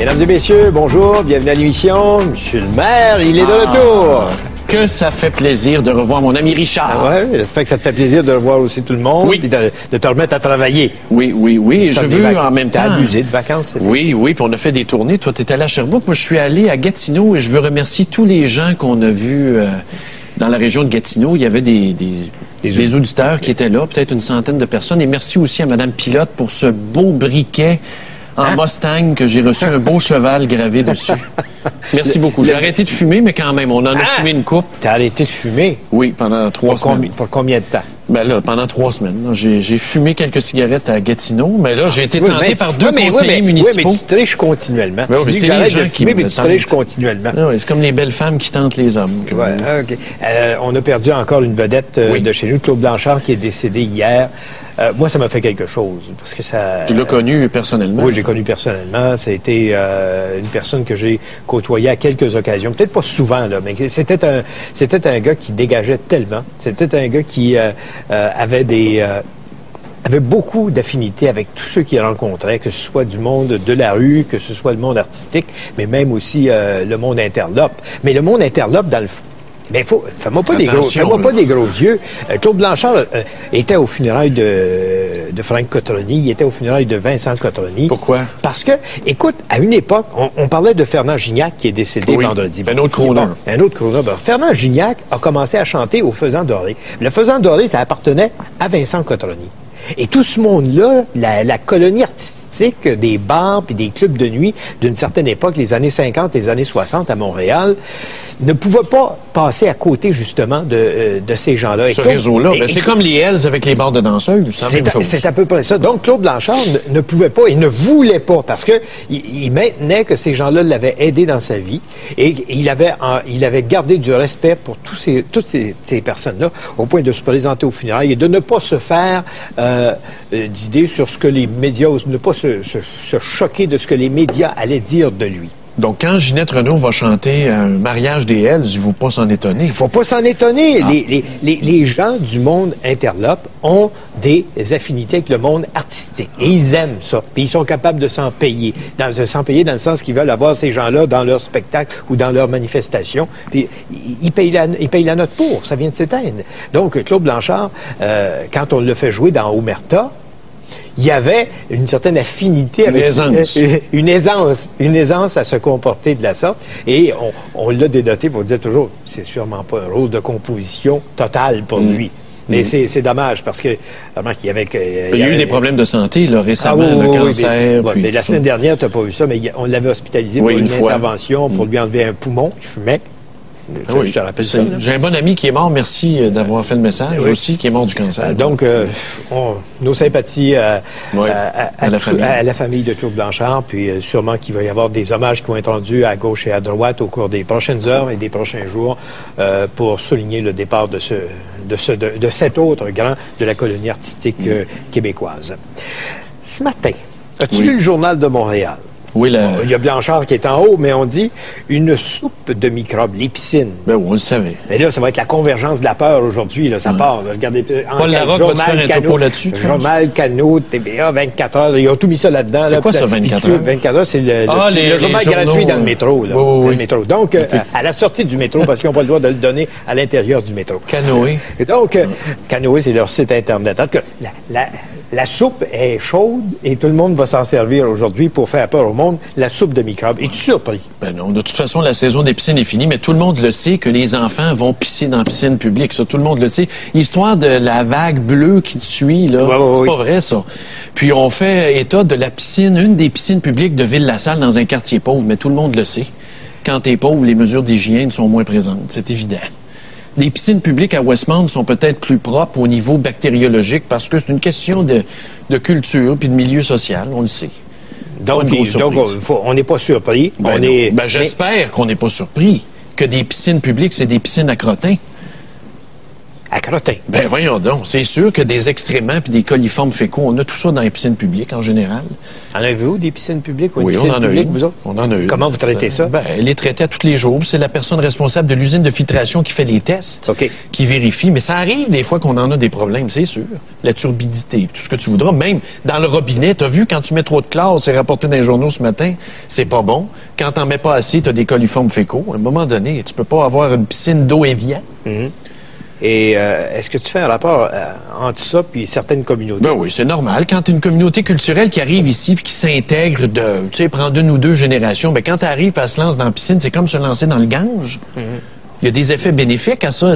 Mesdames et messieurs, bonjour, bienvenue à l'émission. Monsieur le maire, il est de retour. Que ça fait plaisir de revoir mon ami Richard. Ouais, j'espère que ça te fait plaisir de revoir aussi tout le monde. Oui. Puis de te remettre à travailler. Oui. Je veux en même temps... T'as abusé de vacances. Oui, puis on a fait des tournées. Toi, t'es allé à Sherbrooke. Moi, je suis allé à Gatineau et je veux remercier tous les gens qu'on a vus dans la région de Gatineau. Il y avait des auditeurs qui étaient là, peut-être une centaine de personnes. Et merci aussi à Mme Pilote pour ce beau briquet en Mustang que j'ai reçu, un beau cheval gravé dessus. Merci beaucoup. J'ai arrêté de fumer, mais quand même, on en a fumé une coupe. T'as arrêté de fumer? Oui, pendant 3 semaines. Pour combien de temps? Ben là, pendant 3 semaines. J'ai fumé quelques cigarettes à Gatineau, mais là, j'ai été tenté par 2 conseillers municipaux. Oui, mais tu triches continuellement. Ben, tu dis que j'arrête de fumer, mais tu triches continuellement. Oui, c'est comme les belles femmes qui tentent les hommes. Ouais, OK. On a perdu encore une vedette de chez nous, Claude Blanchard, qui est décédé hier. Moi, ça m'a fait quelque chose, parce que ça... Tu l'as connu personnellement? Oui, j'ai connu personnellement. Ça a été une personne que j'ai côtoyée à quelques occasions. Peut-être pas souvent, là, mais c'était un gars qui dégageait tellement. C'était un gars qui avait beaucoup d'affinités avec tous ceux qu'il rencontrait, que ce soit du monde de la rue, que ce soit le monde artistique, mais même aussi le monde interlope. Mais le monde interlope, dans le fond, mais fais-moi pas des gros yeux. Claude Blanchard était aux funérailles de Frank Cotroni, il était aux funérailles de Vincent Cotroni. Pourquoi? Parce que, écoute, à une époque, on parlait de Fernand Gignac qui est décédé vendredi. Un autre crooner. Un autre crooner. Fernand Gignac a commencé à chanter au Faisan Doré. Le Faisan Doré, ça appartenait à Vincent Cotroni. Et tout ce monde-là, la colonie artistique des bars puis des clubs de nuit d'une certaine époque, les années 50, les années 60 à Montréal, ne pouvait pas passer à côté, justement, de ces gens-là. Ce réseau-là, c'est comme les Hells avec les bars de danseuses, c'est la même chose. C'est à peu près ça. Donc, Claude Blanchard ne pouvait pas et ne voulait pas, parce que il maintenait que ces gens-là l'avaient aidé dans sa vie et il avait gardé du respect pour toutes ces personnes-là, au point de se présenter aux funérailles et de ne pas se faire d'idées sur ce que les médias, ne pas se choquer de ce que les médias allaient dire de lui. Donc, quand Ginette Renault va chanter un mariage des Hells, il ne faut pas s'en étonner. Il ne faut pas s'en étonner. Les gens du monde interlope ont des affinités avec le monde artistique. Et ils aiment ça. Puis ils sont capables de s'en payer. Dans le sens qu'ils veulent avoir ces gens-là dans leur spectacle ou dans leur manifestation. Puis ils payent la note pour. Ça vient de s'éteindre. Donc, Claude Blanchard, quand on le fait jouer dans Omerta, il y avait une certaine affinité avec une aisance à se comporter de la sorte. Et on l'a dénoté pour dire toujours, c'est sûrement pas un rôle de composition totale pour lui. Mais c'est dommage parce que il y a eu des problèmes de santé là, récemment, le cancer. Mais la semaine dernière, tu n'as pas vu ça, mais on l'avait hospitalisé pour une intervention pour lui enlever un poumon. Il fumait. Je te rappelle ça. J'ai un bon ami qui est mort, merci d'avoir fait le message, aussi, qui est mort du cancer. Donc, nos sympathies à la famille de Claude Blanchard, puis sûrement qu'il va y avoir des hommages qui vont être rendus à gauche et à droite au cours des prochaines heures et des prochains jours pour souligner le départ de cet autre grand de la colonie artistique québécoise. Ce matin, as-tu lu le Journal de Montréal? Oui, il y a Blanchard qui est en haut, mais on dit une soupe de microbes, les piscines. Ben oui, on le savait. Mais là, ça va être la convergence de la peur aujourd'hui. Là, ça part. Regardez, Paul Larocque va-tu faire un topo là-dessus? Journal, Canot, TVA, 24 heures. Ils ont tout mis ça là-dedans. C'est quoi ça, 24 heures? 24 heures, c'est le journal gratuit dans le métro. Là, oui. Le métro. Donc, à la sortie du métro, parce qu'ils n'ont pas le droit de le donner à l'intérieur du métro. Canoë. Et donc, Canoë, c'est leur site Internet. En tout cas, la soupe est chaude et tout le monde va s'en servir aujourd'hui pour faire peur au monde. La soupe de microbes. Es-tu surpris? Ben non. De toute façon, la saison des piscines est finie, mais tout le monde le sait que les enfants vont pisser dans la piscine publique. Ça, tout le monde le sait. L'histoire de la vague bleue qui te suit, là, c'est pas vrai, ça. Puis on fait état de la piscine, une des piscines publiques de Ville-la-Salle dans un quartier pauvre, mais tout le monde le sait. Quand t'es pauvre, les mesures d'hygiène sont moins présentes. C'est évident. Les piscines publiques à Westmount sont peut-être plus propres au niveau bactériologique parce que c'est une question de culture puis de milieu social, on le sait. Donc on n'est pas surpris. J'espère qu'on n'est pas surpris que des piscines publiques, c'est des piscines à crottins. à crottin. Ben voyons donc. C'est sûr que des excréments puis des coliformes fécaux, on a tout ça dans les piscines publiques en général. En avez-vous des piscines publiques ou oui, piscines on en publiques, a une. vous autres? On en a une. Comment vous traitez ça? Ben, elle est traitée à tous les jours. C'est la personne responsable de l'usine de filtration qui fait les tests, qui vérifie. Mais ça arrive des fois qu'on en a des problèmes, c'est sûr. La turbidité, tout ce que tu voudras. Même dans le robinet, tu as vu, quand tu mets trop de chlore, c'est rapporté dans les journaux ce matin, c'est pas bon. Quand t'en mets pas assez, tu as des coliformes fécaux. À un moment donné, tu peux pas avoir une piscine d'eau Evian. Et est-ce que tu fais un rapport entre ça puis certaines communautés? Ben oui, c'est normal. Quand tu as une communauté culturelle qui arrive ici puis qui s'intègre tu sais, prend une ou deux générations, ben quand tu arrives et elle se lance dans la piscine, c'est comme se lancer dans le Gange. Il y a des effets bénéfiques à ça.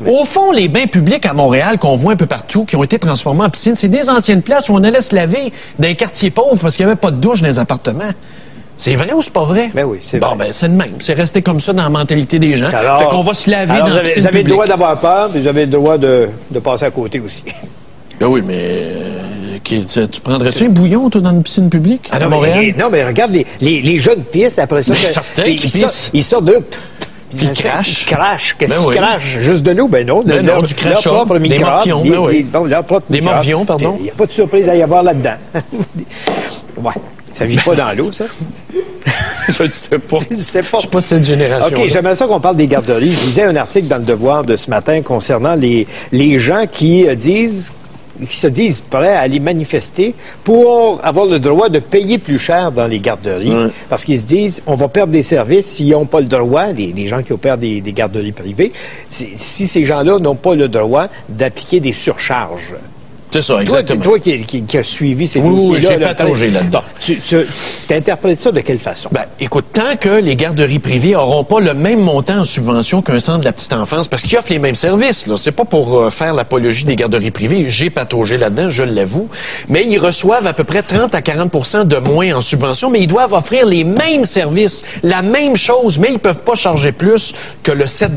Au fond, les bains publics à Montréal qu'on voit un peu partout, qui ont été transformés en piscine, c'est des anciennes places où on allait se laver dans les quartiers pauvres parce qu'il n'y avait pas de douche dans les appartements. C'est vrai ou c'est pas vrai? Ben oui, c'est vrai. Bon, ben c'est le même. C'est resté comme ça dans la mentalité des gens. Alors, fait qu'on va se laver dans la piscine vous avez publique. le droit d'avoir peur, mais vous avez le droit de passer à côté aussi. Ben oui, mais tu prendrais-tu un bouillon, toi, dans une piscine publique à Montréal? Non, mais regarde, les jeunes pissent après ça. Ils sortent de... Ils crachent. Ils crachent. Qu'est-ce qu'ils crachent? Juste de l'eau? Ben non. Non, du crachat. Leur propre des morpions. Des morpions, pardon. Il n'y a pas de surprise à y avoir là-dedans. Ouais. Ça vit pas dans l'eau, ça? Je ne sais pas. Je sais pas. Je suis pas de cette génération. OK, j'aimerais ça qu'on parle des garderies. Je lisais un article dans Le Devoir de ce matin concernant les gens qui se disent prêts à aller manifester pour avoir le droit de payer plus cher dans les garderies. Parce qu'ils se disent, on va perdre des services s'ils n'ont pas le droit, les gens qui opèrent des garderies privées, si ces gens-là n'ont pas le droit d'appliquer des surcharges. C'est ça, exactement. Toi qui as suivi ces dossiers-là... Oui, j'ai pataugé là-dedans. Tu interprètes ça de quelle façon? Ben, écoute, tant que les garderies privées n'auront pas le même montant en subvention qu'un centre de la petite enfance, parce qu'ils offrent les mêmes services, là, c'est pas pour faire l'apologie des garderies privées, j'ai pataugé là-dedans, je l'avoue, mais ils reçoivent à peu près 30 à 40 de moins en subvention, mais ils doivent offrir les mêmes services, la même chose, mais ils peuvent pas charger plus que le 7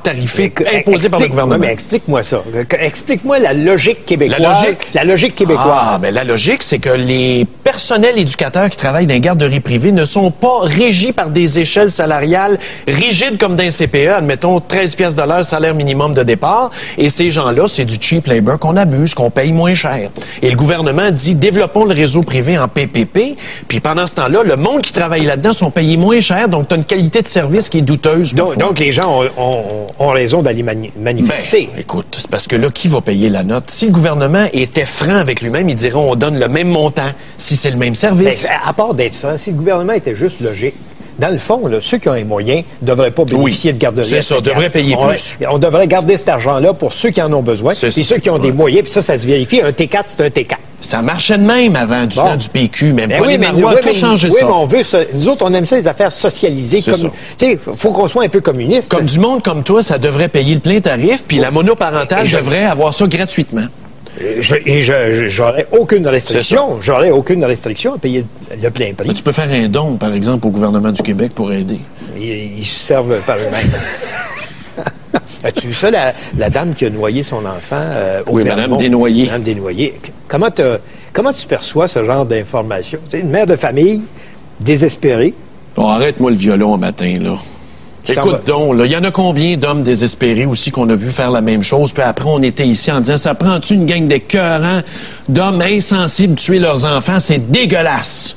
tarifé imposé par le gouvernement. Mais explique-moi ça. Explique-moi la logique québécoise. La logique québécoise. Ah, ben la logique, c'est que les personnels éducateurs qui travaillent dans les garderies privées ne sont pas régis par des échelles salariales rigides comme dans un CPE, admettons 13 pièces de l'heure, salaire minimum de départ. Et ces gens-là, c'est du cheap labor qu'on abuse, qu'on paye moins cher. Et le gouvernement dit, développons le réseau privé en PPP. Puis pendant ce temps-là, le monde qui travaille là-dedans sont payés moins cher, donc tu as une qualité de service qui est douteuse. Donc les gens ont raison d'aller manifester. Ben, écoute, c'est parce que là, qui va payer la note? Si le gouvernement était franc avec lui-même, il dirait on donne le même montant si c'est le même service. Ben, à part d'être franc, si le gouvernement était juste logique, dans le fond, là, ceux qui ont les moyens ne devraient pas bénéficier de garderie. C'est ça, devraient payer plus. On devrait garder cet argent-là pour ceux qui en ont besoin, puis ceux qui ont des moyens, puis ça se vérifie. Un T4, c'est un T4. Ça marchait de même avant, du temps du PQ, même pas les Marois, tout changer ça. Oui, mais on veut ça. Nous autres, on aime ça, les affaires socialisées. Tu sais, faut qu'on soit un peu communiste. Comme du monde comme toi, ça devrait payer le plein tarif, puis la monoparentale devrait avoir ça gratuitement. J'aurais aucune restriction. J'aurais aucune restriction à payer le plein prix. Mais tu peux faire un don, par exemple, au gouvernement du Québec pour aider. Ils se servent par eux-mêmes. As-tu vu ça, la dame qui a noyé son enfant au Vermont? Madame Desnoyers. Madame Desnoyers. Comment tu perçois ce genre d'informations? Tu sais, une mère de famille désespérée. Bon, arrête-moi le violon au matin, là. Écoute donc, il y en a combien d'hommes désespérés aussi qu'on a vu faire la même chose, puis après on était ici en disant, ça prend-tu une gang d'écœurants d'hommes insensibles tuer leurs enfants? C'est dégueulasse.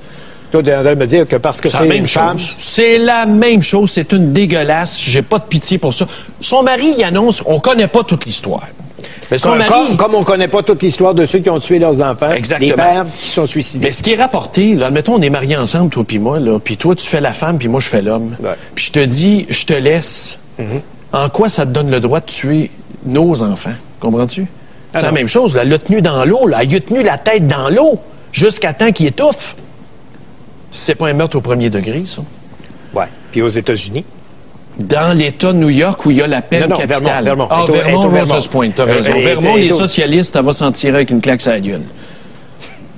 Toi, tu es en train de me dire que parce que c'est une femme... C'est la même chose, c'est une dégueulasse, j'ai pas de pitié pour ça. Son mari, il annonce, on connaît pas toute l'histoire. Mais son mari... Comme on ne connaît pas toute l'histoire de ceux qui ont tué leurs enfants, exactement. Les pères qui sont suicidés. Mais ce qui est rapporté, là, admettons, on est mariés ensemble, toi puis moi, là, puis toi, tu fais la femme, puis moi, je fais l'homme. Ouais. Puis je te dis, je te laisse. En quoi ça te donne le droit de tuer nos enfants? Comprends-tu? C'est la même chose. Là, elle l'a tenu dans l'eau. Là. Elle a tenu la tête dans l'eau jusqu'à temps qu'il étouffe. C'est pas un meurtre au premier degré, ça. Oui. Puis aux États-Unis? Dans l'État de New York où il y a la peine capitale. Vermont. Ah, Vermont, Rogers Point, t'as raison. Vermont, les socialistes, elle va s'en tirer avec une claque sur la gueule.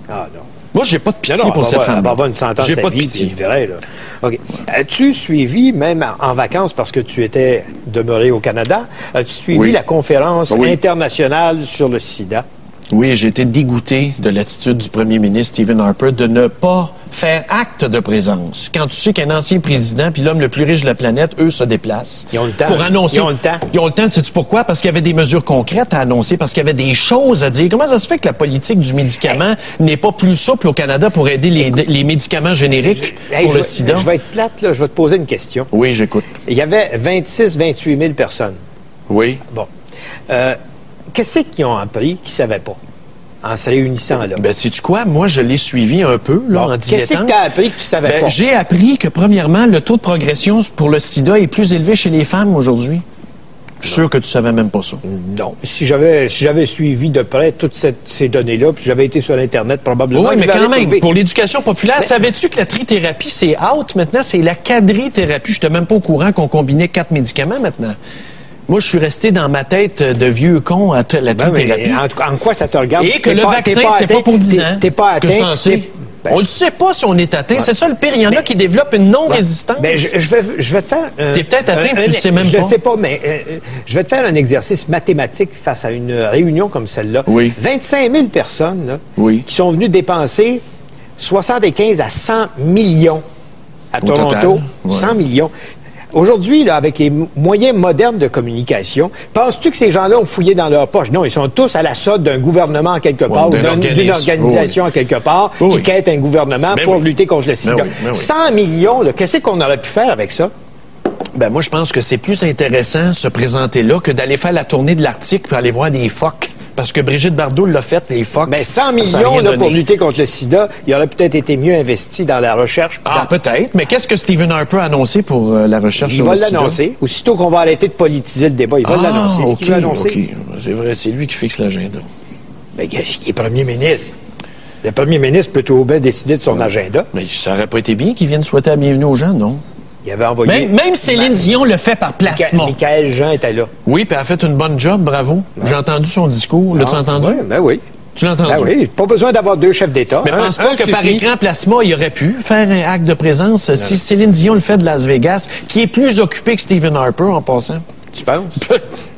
Ah non. Moi, j'ai pas de pitié pour cette femme. Elle va avoir une sentence j'ai à pas de vie, pitié. Là. OK. As-tu suivi, même en vacances, parce que tu étais demeuré au Canada, as-tu suivi la conférence internationale sur le sida? Oui, j'ai été dégoûté de l'attitude du premier ministre Stephen Harper de ne pas faire acte de présence. Quand tu sais qu'un ancien président puis l'homme le plus riche de la planète, eux, se déplacent. Ils ont le temps. Pour annoncer. Ils ont le temps. Ils ont le temps, sais-tu pourquoi? Parce qu'il y avait des mesures concrètes à annoncer, parce qu'il y avait des choses à dire. Comment ça se fait que la politique du médicament n'est pas plus souple au Canada pour aider les médicaments génériques pour le sida? Je vais être plate, là. Je vais te poser une question. Oui, j'écoute. Il y avait 28 000 personnes. Oui. Bon. Qu'est-ce qu'ils ont appris qu'ils ne savaient pas en se réunissant là? Ben, sais-tu quoi? Moi, je l'ai suivi un peu, là, en dilettant. Qu'est-ce que tu as appris que tu savais pas? J'ai appris que, premièrement, le taux de progression pour le sida est plus élevé chez les femmes aujourd'hui. Je suis sûr que tu savais même pas ça. Non. Si j'avais suivi de près toutes ces données-là, puis j'avais été sur Internet, probablement... Oui, mais quand même, pour l'éducation populaire, savais-tu que la trithérapie, c'est out maintenant? C'est la quadrithérapie. Je n'étais même pas au courant qu'on combinait 4 médicaments maintenant. Moi, je suis resté dans ma tête de vieux con à la trithérapie. En quoi ça te regarde? Et que le vaccin, c'est pas pour 10 ans. T'es pas atteint. On ne sait pas si on est atteint. C'est ça le pire. Il y en a qui développent une non-résistance. Je vais te faire... T'es peut-être atteint, tu le sais même pas. Je ne sais pas, mais je vais te faire un exercice mathématique face à une réunion comme celle-là. Oui. 25 000 personnes là, oui. qui sont venues dépenser 75 à 100 millions à Toronto. Total, ouais. 100 millions. Aujourd'hui, là, avec les moyens modernes de communication, penses-tu que ces gens-là ont fouillé dans leur poche? Non, ils sont tous à la solde d'un gouvernement quelque part ou d'une organisation à quelque part qui quête un gouvernement pour lutter contre le sida. 100 millions, qu'est-ce qu'on aurait pu faire avec ça? Ben moi, je pense que c'est plus intéressant se présenter là que d'aller faire la tournée de l'Arctique pour aller voir des phoques. Parce que Brigitte Bardot l'a fait, les phoques. Mais 100 millions là, pour lutter contre le sida, il aurait peut-être été mieux investi dans la recherche. Peut-être. Mais qu'est-ce que Stephen Harper a annoncé pour la recherche sur le sida? Il va l'annoncer. Aussitôt qu'on va arrêter de politiser le débat, il va l'annoncer. OK, OK. C'est vrai, c'est lui qui fixe l'agenda. Mais il est premier ministre. Le premier ministre peut tout bien décider de son agenda. Mais ça aurait pas été bien qu'il vienne souhaiter la bienvenue aux gens, non? Il avait envoyé... Même Céline Dion le fait par placement. Michaël Jean était là. Oui, puis elle a fait une bonne job, bravo. Ouais. J'ai entendu son discours. L'as-tu entendu? Oui, ben oui. Tu l'as entendu? Ben oui, pas besoin d'avoir deux chefs d'État. Mais pense pas que par écran plasma, il aurait pu faire un acte de présence. Non. Si Céline Dion le fait de Las Vegas, qui est plus occupé que Stephen Harper, en passant. Tu penses?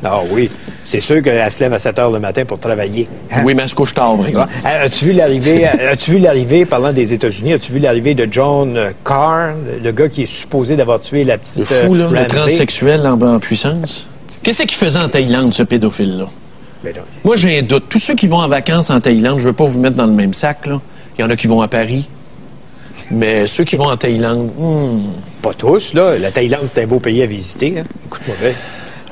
Ah oui. C'est sûr qu'elle se lève à 7 h le matin pour travailler. Hein? Oui, mais elle se couche tard, par exemple. As-tu vu l'arrivée, parlant des États-Unis, as-tu vu l'arrivée de John Carr, le gars qui est supposé d'avoir tué la petite le fou, là, le transsexuel en puissance? Qu'est-ce qu'il faisait en Thaïlande, ce pédophile-là? Moi, j'ai un doute. Tous ceux qui vont en vacances en Thaïlande, je veux pas vous mettre dans le même sac, là. Il y en a qui vont à Paris. Mais ceux qui vont en Thaïlande... Pas tous, là. La Thaïlande, c'est un beau pays à visiter. Hein? Écoute-moi bien.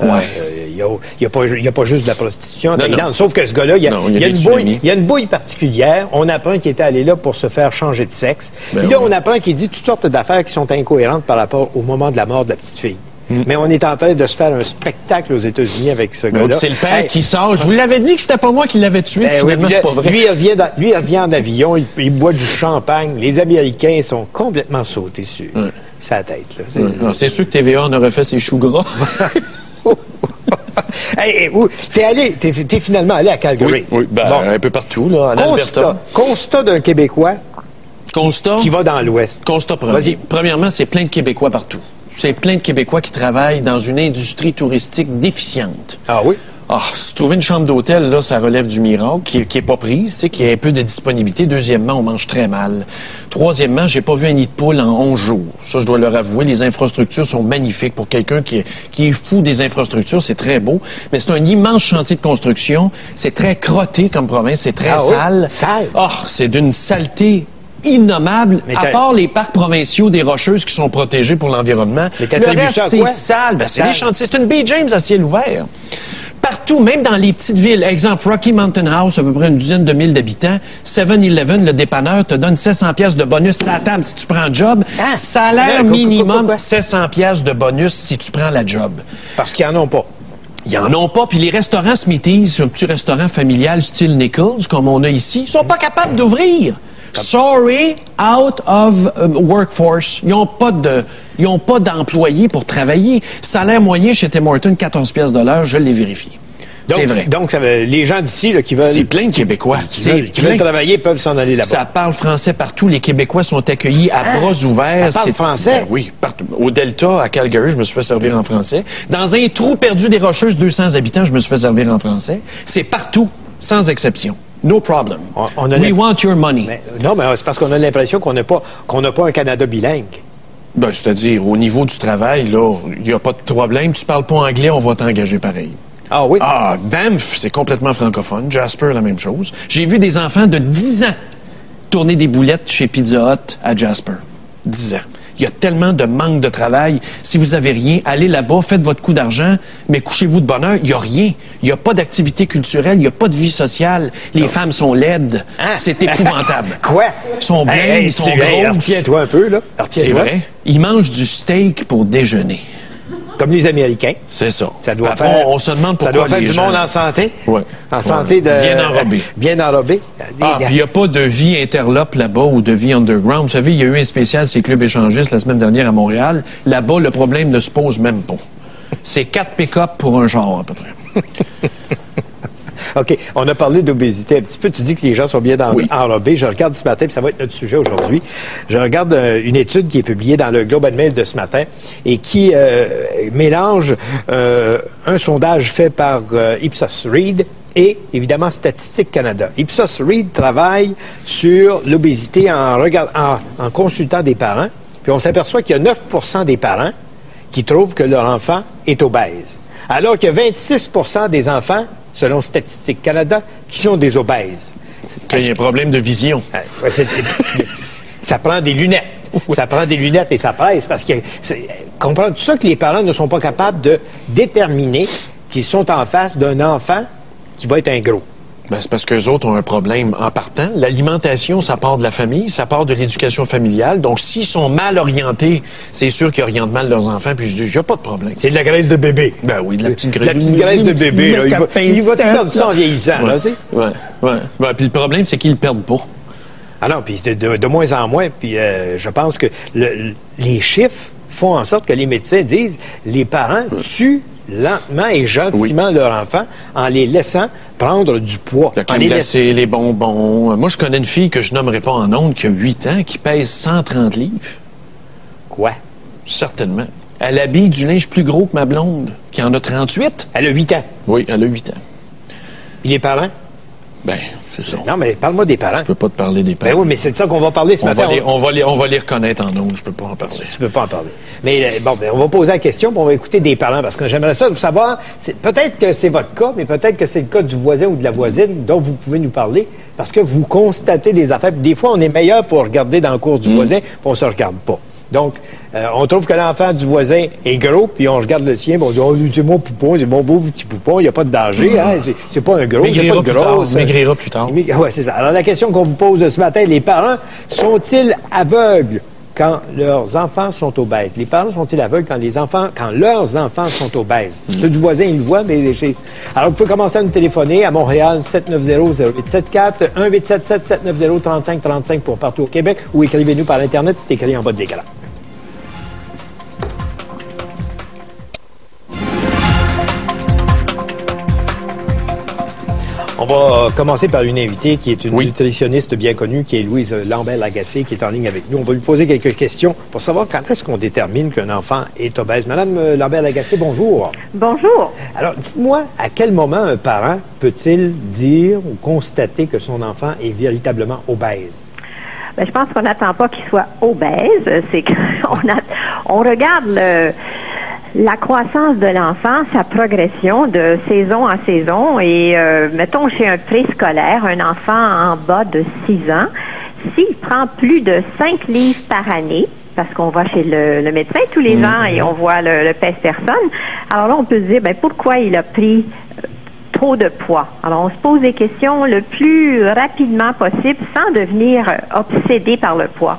Il n'y a pas juste de la prostitution en Thaïlande. Non. Sauf que ce gars-là, il y a une bouille particulière. On apprend qu'il était allé là pour se faire changer de sexe. Puis là, on apprend qu'il dit toutes sortes d'affaires qui sont incohérentes par rapport au moment de la mort de la petite fille. Mais on est en train de se faire un spectacle aux États-Unis avec ce gars-là. C'est le père qui sort. Je vous l'avais dit que c'était pas moi qui l'avais tué. Finalement, c'est pas vrai. Lui, il revient en avion, il boit du champagne. Les Américains sont complètement sautés sur sa tête. C'est sûr que TVA en aurait fait ses choux gras. T'es finalement allé à Calgary. Oui. Un peu partout, là, en Alberta. Constat d'un Québécois qui va dans l'Ouest. Constat premier. Premièrement, c'est plein de Québécois partout. C'est plein de Québécois qui travaillent dans une industrie touristique déficiente. Ah oui? Se trouver une chambre d'hôtel, là, ça relève du miracle, qui est pas prise, tu sais, qui a un peu de disponibilité. Deuxièmement, on mange très mal. Troisièmement, j'ai pas vu un nid de poule en 11 jours. Ça, je dois leur avouer, les infrastructures sont magnifiques. Pour quelqu'un qui est fou des infrastructures, c'est très beau. Mais c'est un immense chantier de construction. C'est très crotté comme province, c'est très sale. Sale? C'est d'une saleté innommable, à part les parcs provinciaux des Rocheuses qui sont protégés pour l'environnement. Le reste, c'est sale. C'est des chantiers. C'est une baie James à ciel ouvert. Partout, même dans les petites villes. Exemple, Rocky Mountain House, à peu près une dizaine de mille d'habitants. 7-Eleven, le dépanneur, te donne 700 pièces de bonus à la table si tu prends le job. Salaire minimum, 700 pièces de bonus si tu prends la job. Parce qu'ils en ont pas. Ils en ont pas. Puis les restaurants Smithies, un petit restaurant familial style Nichols, comme on a ici, ils sont pas capables d'ouvrir. Sorry, out of workforce. Ils n'ont pas d'employés pour travailler. Salaire moyen chez Tim Hortons, 14 pièces de l'heure, je l'ai vérifié. C'est vrai. Donc, les gens d'ici qui veulent... C'est plein de Québécois. Qui veulent travailler peuvent s'en aller là-bas. Ça parle français partout. Les Québécois sont accueillis à bras ouverts. Ça parle français? Oui, partout. Au Delta, à Calgary, je me suis fait servir en français. Dans un trou perdu des Rocheuses, 200 habitants, je me suis fait servir en français. C'est partout, sans exception. No problem. We want your money. Non, mais c'est parce qu'on a l'impression qu'on n'a pas un Canada bilingue. Ben, c'est-à-dire, au niveau du travail, là, il n'y a pas de problème. Tu parles pas anglais, on va t'engager pareil. Ah oui? Ah, Banff, c'est complètement francophone. Jasper, la même chose. J'ai vu des enfants de 10 ans tourner des boulettes chez Pizza Hut à Jasper. 10 ans. Il y a tellement de manque de travail. Si vous avez rien, allez là-bas, faites votre coup d'argent, mais couchez-vous de bonne heure. Il n'y a rien. Il n'y a pas d'activité culturelle, il n'y a pas de vie sociale. Les femmes sont laides. Ah. C'est épouvantable. Quoi? Ils sont blêmes, ils sont grosses. Retiens-toi un peu, là. C'est vrai. Ils mangent du steak pour déjeuner. Comme les Américains. C'est ça. Ça doit faire, on se demande pourquoi ça doit faire du gens... monde en santé. Oui. En santé de... Bien enrobé. Bien enrobé. Ah, puis il n'y a pas de vie interlope là-bas ou de vie underground. Vous savez, il y a eu un spécial ces clubs échangistes la semaine dernière à Montréal. Là-bas, le problème ne se pose même pas. C'est 4 pick-up pour un genre, à peu près. OK. On a parlé d'obésité un petit peu. Tu dis que les gens sont bien enrobés. Je regarde ce matin, puis ça va être notre sujet aujourd'hui. Je regarde une étude qui est publiée dans le Globe and Mail de ce matin et qui mélange un sondage fait par Ipsos Reid et, évidemment, Statistique Canada. Ipsos Reid travaille sur l'obésité en consultant des parents. Puis on s'aperçoit qu'il y a 9 des parents qui trouvent que leur enfant est obèse. Alors qu'il y a 26 des enfants, selon Statistique Canada, qui sont des obèses. Il y a un problème de vision. Ça prend des lunettes. Ça prend des lunettes et ça pèse parce que comprendre tout ça que les parents ne sont pas capables de déterminer qu'ils sont en face d'un enfant qui va être un gros. Ben, c'est parce qu'eux autres ont un problème en partant. L'alimentation, ça part de la famille, ça part de l'éducation familiale. Donc, s'ils sont mal orientés, c'est sûr qu'ils orientent mal leurs enfants. Puis je dis, il n'y a pas de problème. C'est de la graisse de bébé. Ben oui, de la petite graisse. De la petite graisse de bébé. Là. Il va tout perdre ça en vieillissant. Ouais. Là, tu sais. Ouais. Puis le problème, c'est qu'ils ne le perdent pas. Ah non, puis de moins en moins. Puis je pense que les chiffres font en sorte que les médecins disent les parents tuent lentement et gentiment leur enfant en les laissant prendre du poids. Le crème glacée, les bonbons. Moi, je connais une fille que je nommerai pas en ondes qui a 8 ans, qui pèse 130 livres. Quoi? Certainement. Elle habille du linge plus gros que ma blonde, qui en a 38. Elle a 8 ans? Oui, elle a 8 ans. Et les parents? Ben, c'est ça. Non, mais parle-moi des parents. Je peux pas te parler des parents. Ben oui, mais c'est de ça qu'on va parler ce matin. On va les reconnaître en ondes, je peux pas en parler. Tu peux pas en parler. Mais bon, on va poser la question, puis on va écouter des parents, parce que j'aimerais ça vous savoir, peut-être que c'est votre cas, mais peut-être que c'est le cas du voisin ou de la voisine dont vous pouvez nous parler, parce que vous constatez des affaires. Puis des fois, on est meilleur pour regarder dans le cours du voisin, puis on se regarde pas. Donc, on trouve que l'enfant du voisin est gros, puis on regarde le sien, puis on dit « Oh, c'est mon poupon, c'est mon beau petit poupon, il n'y a pas de danger, hein, c'est pas un gros, c'est pas de gros. » Maigrira plus tard. Oui, c'est ça. Alors, la question qu'on vous pose ce matin, les parents sont-ils aveugles quand leurs enfants sont obèses? Les parents sont-ils aveugles quand leurs enfants sont obèses? Ceux du voisin, ils le voient, mais... Alors, vous pouvez commencer à nous téléphoner à Montréal, 790-0874, 1877-790-3535 pour partout au Québec, ou écrivez-nous par Internet, c'est écrit en bas de l'écran. On va commencer par une invitée qui est une nutritionniste bien connue, qui est Louise Lambert-Lagacé, qui est en ligne avec nous. On va lui poser quelques questions pour savoir quand est-ce qu'on détermine qu'un enfant est obèse. Madame Lambert-Lagacé, bonjour. Bonjour. Alors, dites-moi, à quel moment un parent peut-il dire ou constater que son enfant est véritablement obèse? Bien, je pense qu'on n'attend pas qu'il soit obèse. C'est qu'on regarde la croissance de l'enfant, sa progression de saison en saison. Et mettons chez un préscolaire, un enfant en bas de 6 ans, s'il prend plus de 5 livres par année, parce qu'on va chez le médecin tous les ans et on voit le pèse-personne, alors là, on peut se dire, ben, pourquoi il a pris trop de poids? Alors, on se pose des questions le plus rapidement possible sans devenir obsédé par le poids.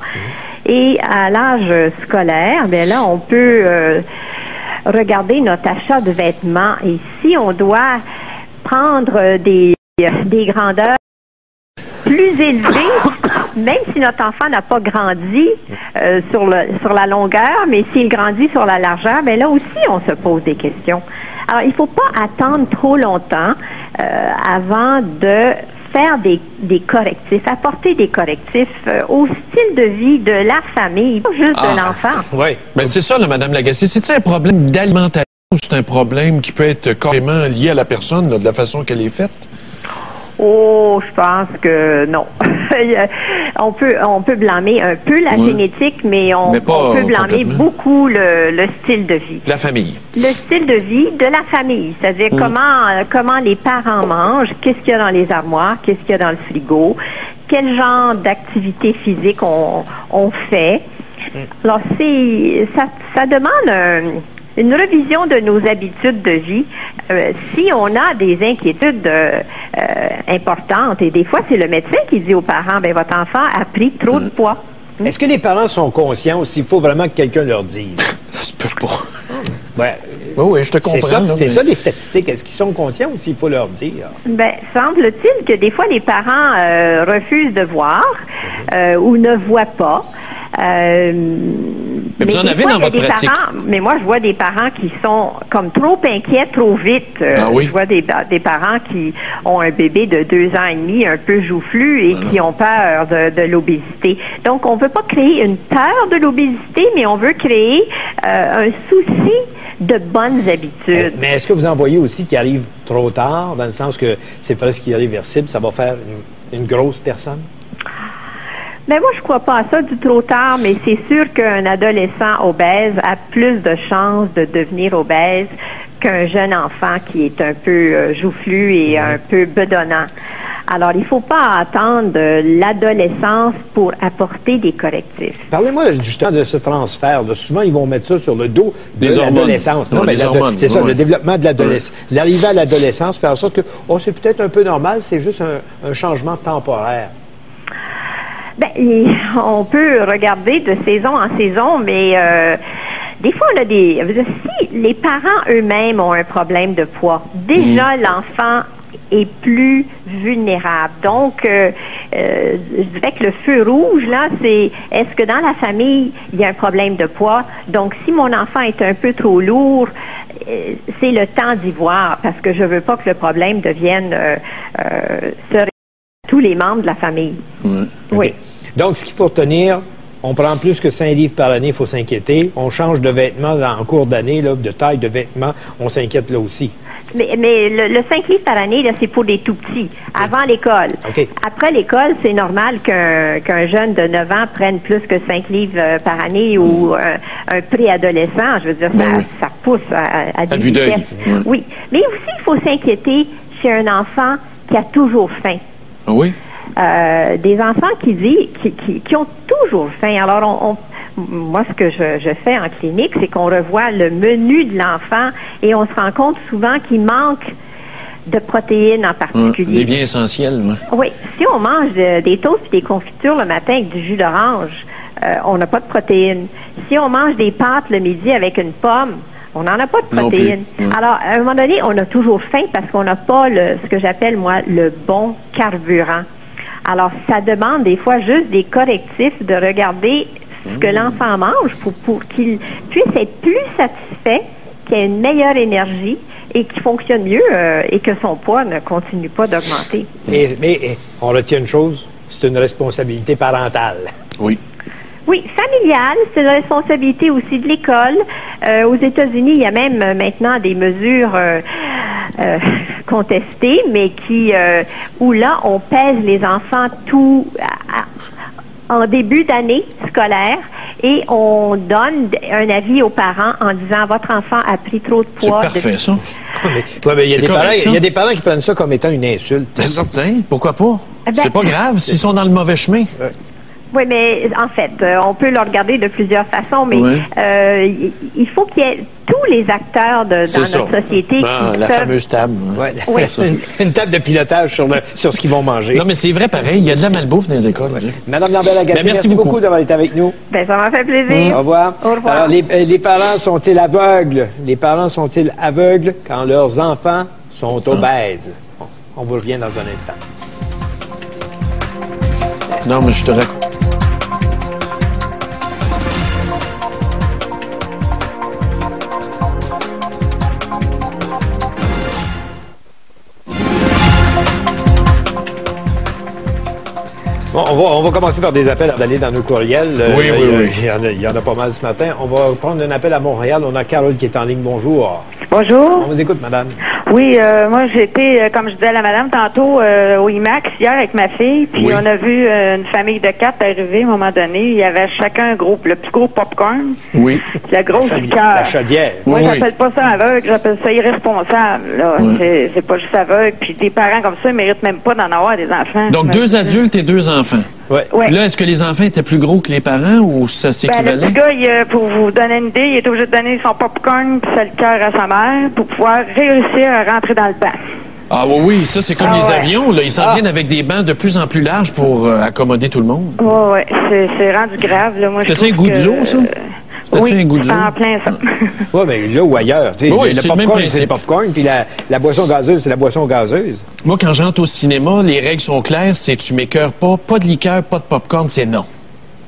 Et à l'âge scolaire, bien là, on peut regarder notre achat de vêtements. Et si on doit prendre des grandeurs plus élevées, même si notre enfant n'a pas grandi sur la longueur, mais s'il grandit sur la largeur, bien là aussi, on se pose des questions. Alors, il ne faut pas attendre trop longtemps avant de faire des correctifs, apporter des correctifs au style de vie de la famille, pas juste de l'enfant. Oui, bien c'est ça, là, Mme Lagacé. C'est-tu un problème d'alimentation ou c'est un problème qui peut être carrément lié à la personne, là, de la façon qu'elle est faite? Oh, je pense que non. on peut blâmer un peu la génétique, mais on peut blâmer beaucoup le style de vie. La famille. Le style de vie de la famille, c'est-à-dire comment les parents mangent, qu'est-ce qu'il y a dans les armoires, qu'est-ce qu'il y a dans le frigo, quel genre d'activité physique on fait. Alors, ça demande une revision de nos habitudes de vie. Si on a des inquiétudes importantes, et des fois, c'est le médecin qui dit aux parents, ben votre enfant a pris trop de poids. Est-ce que les parents sont conscients ou s'il faut vraiment que quelqu'un leur dise? Ça se peut pas. Ouais. Oui, je te comprends. C'est ça les statistiques. Est-ce qu'ils sont conscients ou s'il faut leur dire? Ben, semble-t-il que des fois, les parents refusent de voir ou ne voient pas. Mais vous en avez dans votre pratique. Mais moi, je vois des parents qui sont comme trop inquiets trop vite. Je vois des parents qui ont un bébé de 2 ans et demi, un peu joufflu, et qui ont peur de l'obésité. Donc, on ne veut pas créer une peur de l'obésité, mais on veut créer un souci de bonnes habitudes. Mais est-ce que vous en voyez aussi qui arrivent trop tard, dans le sens que c'est presque irréversible, ça va faire une grosse personne? Ben moi, je crois pas à ça du trop tard, mais c'est sûr qu'un adolescent obèse a plus de chances de devenir obèse qu'un jeune enfant qui est un peu joufflu et un peu bedonnant. Alors, il faut pas attendre l'adolescence pour apporter des correctifs. Parlez-moi justement de ce transfert. Là. Souvent, ils vont mettre ça sur le dos de l'adolescence. Non, mais c'est ça, le développement de l'adolescence. L'arrivée à l'adolescence, faire en sorte que, c'est peut-être un peu normal, c'est juste un changement temporaire. Ben, on peut regarder de saison en saison, mais des fois, on a si les parents eux-mêmes ont un problème de poids, déjà l'enfant est plus vulnérable. Donc, je dirais que le feu rouge, là, c'est est-ce que dans la famille, il y a un problème de poids? Donc, si mon enfant est un peu trop lourd, c'est le temps d'y voir, parce que je veux pas que le problème devienne tous les membres de la famille. Okay. Oui. Donc, ce qu'il faut retenir, on prend plus que 5 livres par année, il faut s'inquiéter. On change de vêtements en cours d'année, de taille de vêtements, on s'inquiète là aussi. Mais le 5 livres par année, là, c'est pour des tout-petits, avant l'école. Okay. Après l'école, c'est normal qu'un jeune de 9 ans prenne plus que 5 livres par année ou un préadolescent. Je veux dire, ça pousse à des vitesses. Oui. Mais aussi, il faut s'inquiéter chez un enfant qui a toujours faim. Ah oui? Des enfants qui ont toujours faim. Alors, moi, ce que je fais en clinique, c'est qu'on revoit le menu de l'enfant et on se rend compte souvent qu'il manque de protéines en particulier. Des biens essentiels. Oui. Si on mange des toasts et des confitures le matin avec du jus d'orange, on n'a pas de protéines. Si on mange des pâtes le midi avec une pomme, on n'en a pas de protéines. Alors, à un moment donné, on a toujours faim parce qu'on n'a pas ce que j'appelle, moi, le bon carburant. Alors, ça demande des fois juste des correctifs, de regarder ce que l'enfant mange pour qu'il puisse être plus satisfait, qu'il ait une meilleure énergie et qu'il fonctionne mieux et que son poids ne continue pas d'augmenter. Mais on retient une chose, c'est une responsabilité parentale. Oui. Oui, familiale, c'est une responsabilité aussi de l'école. Aux États-Unis, il y a même maintenant des mesures contestées, mais où là, on pèse les enfants en début d'année scolaire et on donne un avis aux parents en disant votre enfant a pris trop de poids. C'est parfait, ça. Mais il y a des parents qui prennent ça comme étant une insulte. C'est certain. Pourquoi pas? C'est pas grave s'ils sont dans le mauvais chemin. Oui, mais en fait, on peut le regarder de plusieurs façons, mais il faut qu'il y ait tous les acteurs dans notre société la fameuse table. Une table de pilotage sur ce qu'ils vont manger. Non, mais c'est vrai pareil, il y a de la malbouffe dans les écoles. Madame Lambert-Lagacé, merci beaucoup d'avoir été avec nous. Ben, ça m'a fait plaisir. Au revoir. Au revoir. Alors, les parents sont-ils aveugles? Les parents sont-ils aveugles quand leurs enfants sont obèses? Bon, on vous revient dans un instant. Non, mais je te raconte. Bon, on va commencer par des appels d'aller dans nos courriels. Oui. Il y en a pas mal ce matin. On va prendre un appel à Montréal. On a Carole qui est en ligne. Bonjour. Bonjour. On vous écoute, madame. Oui, moi, j'étais, comme je disais à la madame tantôt, au IMAX hier avec ma fille, puis on a vu une famille de 4 arriver à un moment donné. Il y avait chacun le plus gros popcorn. Oui. La grosse liqueur. La chaudière. Moi, j'appelle pas ça aveugle, j'appelle ça irresponsable. Là. C'est pas juste aveugle. Puis des parents comme ça, ils méritent même pas d'en avoir des enfants. Donc, 2 adultes et 2 enfants. Ouais. Là, est-ce que les enfants étaient plus gros que les parents ou ça s'équivalait? Le petit gars, pour vous donner une idée, il est obligé de donner son popcorn puis sa liqueur à sa mère pour pouvoir réussir à rentrer dans le banc. Ah oui, ça c'est comme les avions, là. Ils s'en viennent avec des bancs de plus en plus larges pour accommoder tout le monde. Oui, c'est rendu grave. C'était-tu un goût de zoo, ça? Oui, un goût de zoo? En plein ça. Oui, mais là ou ailleurs. Le popcorn, c'est le popcorn, puis la boisson gazeuse, c'est la boisson gazeuse. Moi, quand j'entre au cinéma, les règles sont claires, c'est tu m'écœures pas de liqueur, pas de popcorn, c'est non.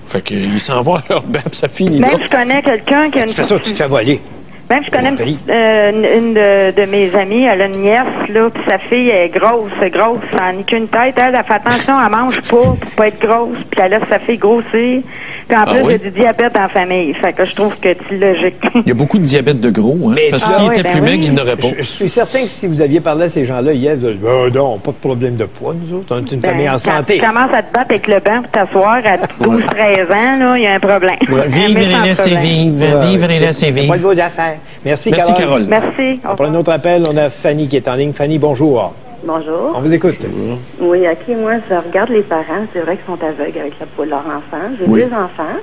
Fait qu'ils s'en vont à leur bain, ça finit là. Même je connais quelqu'un qui a une... Tu fais ça, tu te fais voler. Même je connais une de mes amies, elle a une nièce, là, puis sa fille est grosse, ça en est qu'une tête. Elle fait attention, elle mange pas pour pas être grosse, puis elle laisse sa fille grossir. Puis en plus, il y a du diabète en famille. Fait que je trouve que c'est logique. Il y a beaucoup de diabète de gros, hein? Parce que s'il était plus maigre, il n'aurait pas. Je suis certain que si vous aviez parlé à ces gens-là hier, vous avez dit, non, pas de problème de poids, nous autres. On est une famille en santé. Quand tu commences à te battre avec le banc pour t'asseoir à 12-13 ans, là, il y a un problème. Vivre et laisser vivre. Vivre et laisser vivre. Pas de vos affaires. Merci, Carole. Merci. On prend un autre appel. On a Fanny qui est en ligne. Fanny, bonjour. Bonjour. On vous écoute. Bonjour. Oui, OK. Moi, je regarde les parents. C'est vrai qu'ils sont aveugles avec leur enfant. J'ai 2 enfants.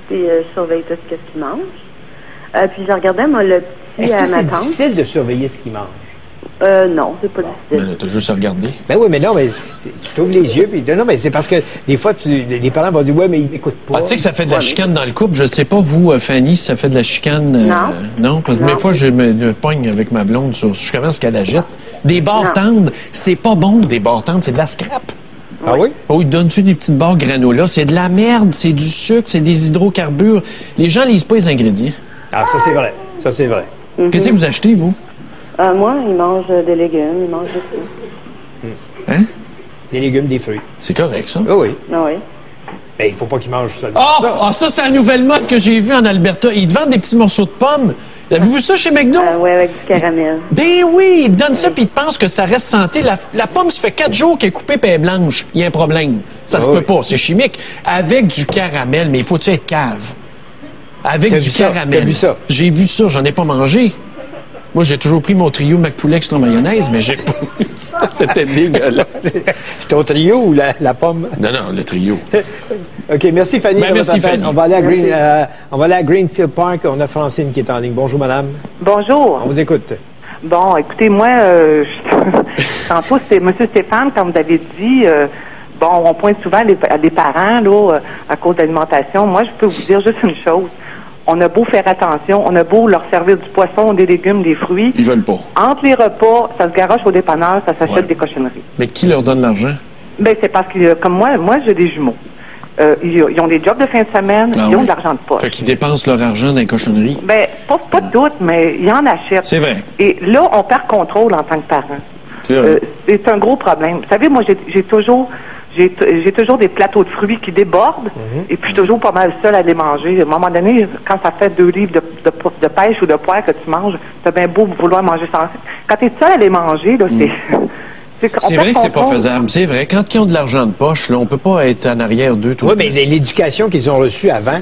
Puis, je surveille tout ce qu'ils mangent. Puis, je regardais, moi, le petit à ma tante. Est-ce que c'est difficile de surveiller ce qu'ils mangent? Non, c'est pas difficile. Ben, t'as juste à regarder. Ben oui, mais non, mais tu t'ouvres les yeux, puis non, mais c'est parce que des fois, les parents vont dire, ouais, mais ils m'écoutent pas. Ah, tu sais que ça fait de la chicane dans le couple. Je sais pas, vous, Fanny, si ça fait de la chicane. Non, parce que des fois, je me pogne avec ma blonde sur. Je commence qu'elle la jette. Des barres tendres, c'est pas bon, des barres tendres, c'est de la scrap. Ah oui? Oh, ils donnent-tu des petites barres granola? C'est de la merde, c'est du sucre, c'est des hydrocarbures. Les gens lisent pas les ingrédients. Ah, ça, c'est vrai. Ça, c'est vrai. Qu'est-ce que vous achetez, vous? Moi, ils mangent des légumes, ils mangent des fruits. Hein? Des légumes, des fruits. C'est correct, ça? Ah oui. Ah oui. Mais il faut pas qu'ils mangent seulement ça. Ah, ça, c'est la nouvelle mode que j'ai vue en Alberta. Ils te vendent des petits morceaux de pommes. Avez-vous vu ça chez McDo? Oui, avec du caramel. Ben oui, ils te donnent ça puis ils te pensent que ça reste santé. La pomme, ça fait 4 jours qu'elle est coupée et elle est blanche. Il y a un problème. Ça se peut pas, c'est chimique. Avec du caramel, mais il faut-tu être cave? Avec du caramel. T'as vu ça? J'ai vu ça, j'en ai pas mangé. Moi, j'ai toujours pris mon trio McPoulet extra mayonnaise, mais j'ai pas vu ça. C'était dégueulasse. Ton trio ou la pomme? Non, le trio. OK, merci Fanny. Merci Fanny. On va aller à Greenfield Park. On a Francine qui est en ligne. Bonjour, madame. Bonjour. On vous écoute. Bon, écoutez, moi, tantôt, c'est M. Stéphane, comme vous avez dit, on pointe souvent à des parents, là, à cause de l'alimentation. Moi, je peux vous dire juste une chose. On a beau faire attention, on a beau leur servir du poisson, des légumes, des fruits. Ils veulent pas. Entre les repas, ça se garoche au dépanneur, ça s'achète des cochonneries. Mais qui leur donne l'argent? Ben, c'est parce que, comme moi, j'ai des jumeaux. Ils ont des jobs de fin de semaine, ils ont de l'argent de poche. Fait qu'ils dépensent leur argent dans les cochonneries? Ben, pas toutes, mais ils en achètent. C'est vrai. Et là, on perd contrôle en tant que parent. C'est un gros problème. Vous savez, moi, j'ai toujours des plateaux de fruits qui débordent, et puis je suis toujours pas mal seule à les manger. À un moment donné, quand ça fait 2 livres de pêche ou de poire que tu manges, t'as bien beau vouloir manger sans... Quand t'es seule à les manger, là, c'est vrai que c'est pas faisable. C'est vrai. Quand ils ont de l'argent de poche, là, on peut pas être en arrière d'eux tout le temps. Oui, mais l'éducation qu'ils ont reçue avant...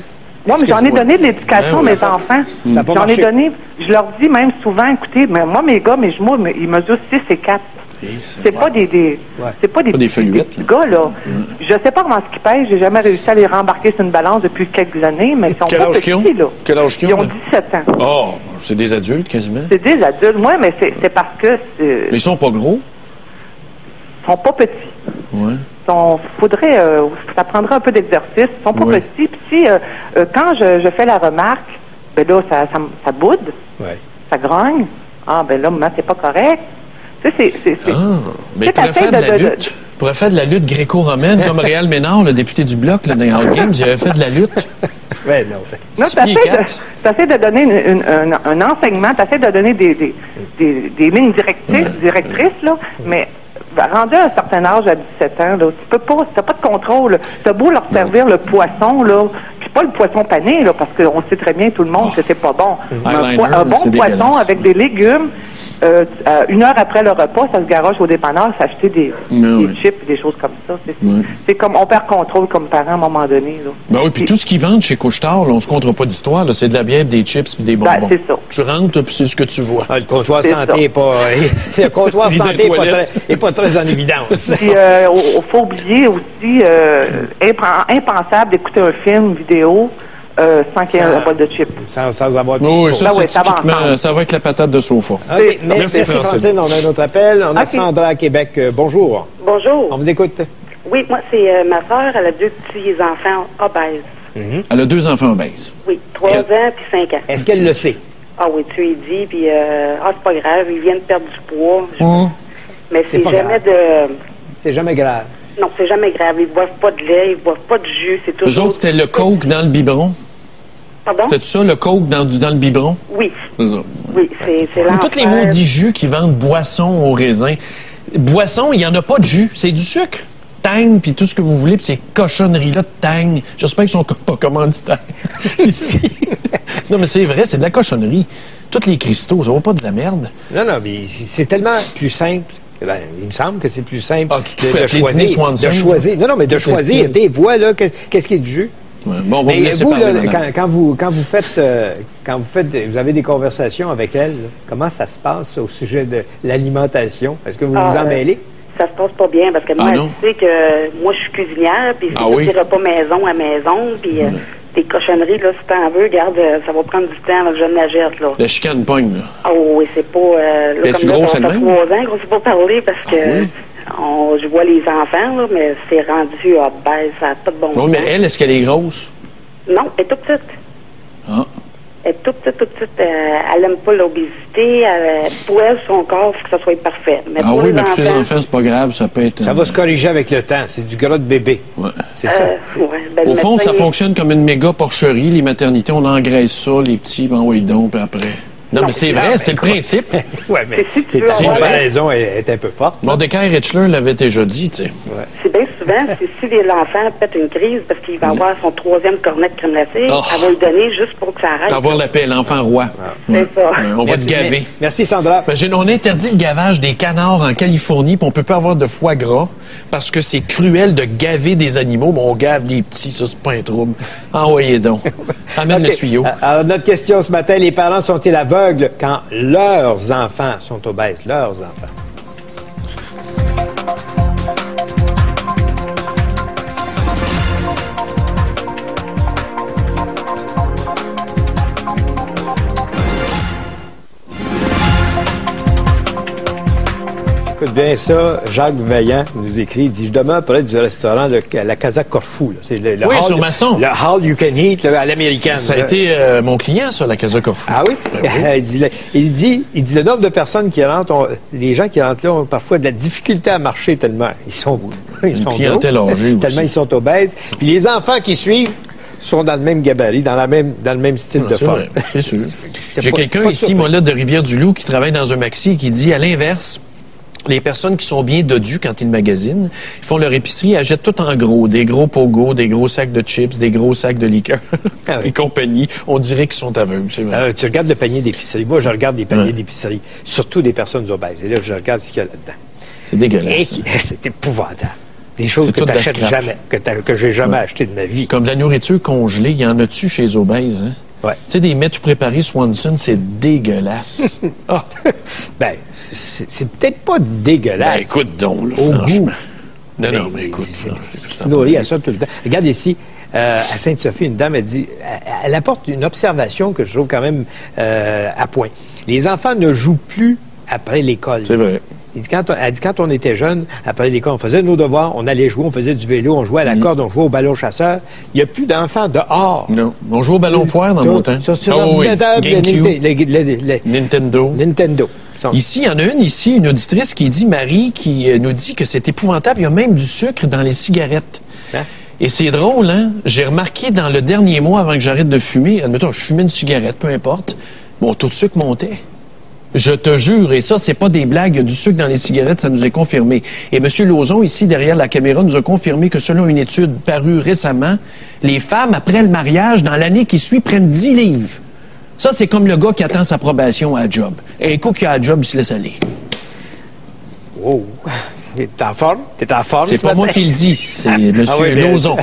Moi, mais j'en ai donné de l'éducation à mes enfants. J'en ai donné... Je leur dis même souvent, écoutez, mais moi, mes gars, mes jumeaux, ils mesurent 6 et 4. C'est pas des feuillettes, gars, là. Je sais pas comment ce qu'ils pèsent. J'ai jamais réussi à les rembarquer sur une balance depuis quelques années, mais ils sont pas petits, là. Quel âge qu'ils ont? Ils ont 17 ans. Oh, c'est des adultes, quasiment. C'est des adultes, oui, mais c'est parce que... Mais ils sont pas gros? Ils sont pas petits. Ouais. Ça prendrait un peu d'exercice. Ils sont pas petits. Puis si, quand je fais la remarque, ben là, ça boude. Ouais. Ça grogne. Ah, ben là, maman, c'est pas correct. Mais il pourrait faire de la lutte. Il pourrait faire de la lutte gréco-romaine, comme Réal Ménard, le député du Bloc, là, dans les Hard Games, il avait fait de la lutte. Ouais, non. Non, tu essaies de donner un enseignement, tu essaies de donner des lignes directrices, là, mais rendu à un certain âge, à 17 ans, là, tu n'as pas de contrôle. Tu as beau leur servir le poisson, là, puis pas le poisson pané, là, parce qu'on sait très bien, tout le monde, que c'est pas bon. Un bon poisson avec des légumes, 1 heure après le repas, ça se garoche au dépanneur, s'acheter des chips, des choses comme ça. C'est comme, on perd contrôle comme parent à un moment donné, là. Ben oui, puis tout ce qu'ils vendent chez Couche-Tard, on se comptera pas d'histoire, c'est de la bière, des chips puis des bonbons. Ben, c'est ça. Tu rentres, puis c'est ce que tu vois. Le comptoir santé est pas... le comptoir santé est pas très en évidence. Puis, faut oublier aussi, impensable d'écouter un film, une vidéo, sans qu'il y ait un bol de chips. Sans avoir de oui, ça, c'est typiquement, ça va avec la patate de sofa. Okay, merci Francine. On a un autre appel. On a Sandra à Québec. Bonjour. Bonjour. On vous écoute. Oui, moi, c'est ma soeur. Elle a 2 petits-enfants obèses. Elle a 2 enfants obèses. Oui, 3 ans puis 5 ans. Est-ce qu'elle le sait? Ah oui, tu lui dis, puis c'est pas grave, ils viennent perdre du poids. Mais c'est jamais grave. C'est jamais grave. Non, c'est jamais grave. Ils boivent pas de lait, ils boivent pas de jus. C'est toujours... Eux autres, c'était le coke dans le biberon? Pardon? C'était ça, le coke dans le biberon? Oui. C'est ça. Oui, c'est l'enfer. Tous les maudits jus qui vendent boissons au raisin. Boisson, il n'y en a pas de jus. C'est du sucre. Tang, puis tout ce que vous voulez, puis ces cochonneries-là de Tang. J'espère qu'ils sont pas commanditaires ici. Non, mais c'est vrai, c'est de la cochonnerie. Tous les cristaux, ça va pas de la merde. Non, mais c'est tellement plus simple. Ben, il me semble que c'est plus simple de choisir. Non, mais de choisir des voies, là, qu'est-ce qui est du jus? Ouais, bon, on va vous laisser parler, là, quand vous avez des conversations avec elle, là, comment ça se passe au sujet de l'alimentation? Est-ce que vous vous en mêlez? Ça se passe pas bien parce que moi, tu sais que moi, je suis cuisinière, puis c'est des repas maison à maison, puis tes cochonneries, là, si t'en veux, regarde, ça va prendre du temps avant que je ne la jette, là. La chicane pogne, là. Ah oui, c'est pas... là, es-tu grosse ça fait 3 ans qu'on ne s'est pas parler parce que je vois les enfants, là, mais c'est rendu obèse, ça n'a pas de bon sens. Oui, mais elle, est-ce qu'elle est grosse? Non, elle est toute petite. Ah. Elle est toute petite. Elle n'aime pas l'obésité. Pour elle, son corps, il faut que ça soit parfait. Mais mais pour ses enfants, c'est pas grave, ça peut être... Ça va se corriger avec le temps. C'est du gras de bébé. Ouais. C'est ça. Au fond, ça fonctionne comme une méga porcherie. Les maternités, on engraisse ça, les petits, donc, puis après... Non, mais c'est vrai, c'est le principe. Oui, mais la comparaison est un peu forte. Mordecai Richler l'avait déjà dit, tu sais. Ouais. C'est bien souvent, si l'enfant pète une crise parce qu'il va avoir son 3e cornet de crème glacée, elle va lui donner juste pour que ça arrête. Avoir la paix, l'enfant roi. C'est ça. On va te gaver. Merci, Sandra. On interdit le gavage des canards en Californie, puis on peut pas avoir de foie gras parce que c'est cruel de gaver des animaux, mais on gave les petits, ça, c'est pas un trouble. Envoyez donc. Amène le tuyau. Alors, notre question ce matin, les parents sont-ils aveugles quand leurs enfants sont obèses, leurs enfants? Écoute bien ça, Jacques Vaillant nous écrit, il dit « Je demeure près du restaurant de la Casa Corfou. » C'est le oui, hall, sur Masson. Le hall you can eat là, à l'américaine. Ça a été mon client, ça, la Casa Corfou. Ah oui? Il dit le nombre de personnes qui rentrent, les gens qui rentrent là ont parfois de la difficulté à marcher tellement ils sont clientèle âgée tellement ils sont obèses. Puis les enfants qui suivent sont dans le même gabarit, dans le même style de forme. C'est sûr. J'ai quelqu'un ici, moi, là, de Rivière-du-Loup, qui travaille dans un maxi et qui dit, à l'inverse, les personnes qui sont bien dodues quand ils magasinent, ils font leur épicerie, elles jettent tout en gros. Des gros pogos, des gros sacs de chips, des gros sacs de liqueur et compagnie. On dirait qu'ils sont aveugles, c'est vrai. Tu regardes le panier d'épicerie. Moi, je regarde les paniers d'épicerie, surtout des personnes obèses. Et là, je regarde ce qu'il y a là-dedans. C'est dégueulasse. C'est épouvantable. Des choses que tu n'achètes jamais, que j'ai jamais acheté de ma vie. Comme de la nourriture congelée, il y en a-tu chez les obèses, hein? Ouais. Tu sais, des mets tout préparés Swanson, c'est dégueulasse. Ben, c'est peut-être pas dégueulasse. Ben, écoute donc, là, au franchement. Goût. Non, mais écoute. C'est nourri à ça tout le temps. Regarde ici, à Sainte-Sophie, une dame, elle apporte une observation que je trouve quand même à point. Les enfants ne jouent plus après l'école. C'est vrai. Elle dit, quand on était jeune, après l'école, on faisait nos devoirs, on allait jouer, on faisait du vélo, on jouait à la corde, on jouait au ballon chasseur. Il n'y a plus d'enfants dehors. Non. On jouait au ballon poire dans mon temps. Sur l'ordinateur, Nintendo. Ici, il y en a une auditrice qui dit, Marie, qui nous dit que c'est épouvantable. Il y a même du sucre dans les cigarettes. Hein? Et c'est drôle, hein? J'ai remarqué dans le dernier mois, avant que j'arrête de fumer, admettons, je fumais une cigarette, peu importe, mon taux de sucre montait. Je te jure, et ça, c'est pas des blagues, il y a du sucre dans les cigarettes, ça nous est confirmé. Et M. Lauzon, ici, derrière la caméra, nous a confirmé que selon une étude parue récemment, les femmes, après le mariage, dans l'année qui suit, prennent 10 livres. Ça, c'est comme le gars qui attend sa probation à la job. Et un coup qui a la job, il se laisse aller. Wow! T'es en forme? T'es en forme? C'est pas moi qui le dis, c'est M. Lauzon.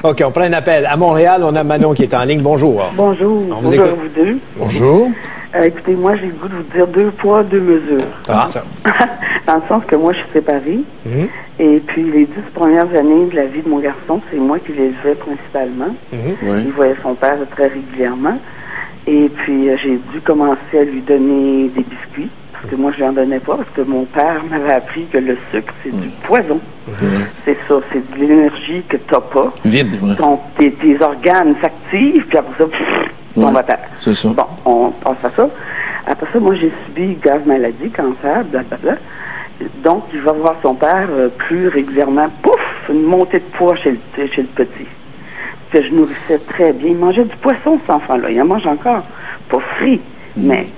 OK, on prend un appel. À Montréal, on a Manon qui est en ligne. Bonjour. Bonjour. Bonjour à vous deux. Bonjour. Écoutez, moi, j'ai le goût de vous dire 2 poids, 2 mesures. Ah, ça. Dans le sens que moi, je suis séparée. Et puis, les 10 premières années de la vie de mon garçon, c'est moi qui l'élevais principalement. Il voyait son père très régulièrement. Et puis, j'ai dû commencer à lui donner des biscuits. Parce que moi, je n'en donnais pas. Parce que mon père m'avait appris que le sucre, c'est du poison. C'est ça. C'est de l'énergie que tu n'as pas. Vide, tes organes s'activent, puis après ça, on va perdre. C'est ça. Bon, on passe à ça. Après ça, moi, j'ai subi grave maladie, cancer, blablabla. Donc, il va voir son père plus régulièrement. Pouf! Une montée de poids chez le petit. Que je nourrissais très bien. Il mangeait du poisson, cet enfant-là. Il en mange encore. Pas frit, mais...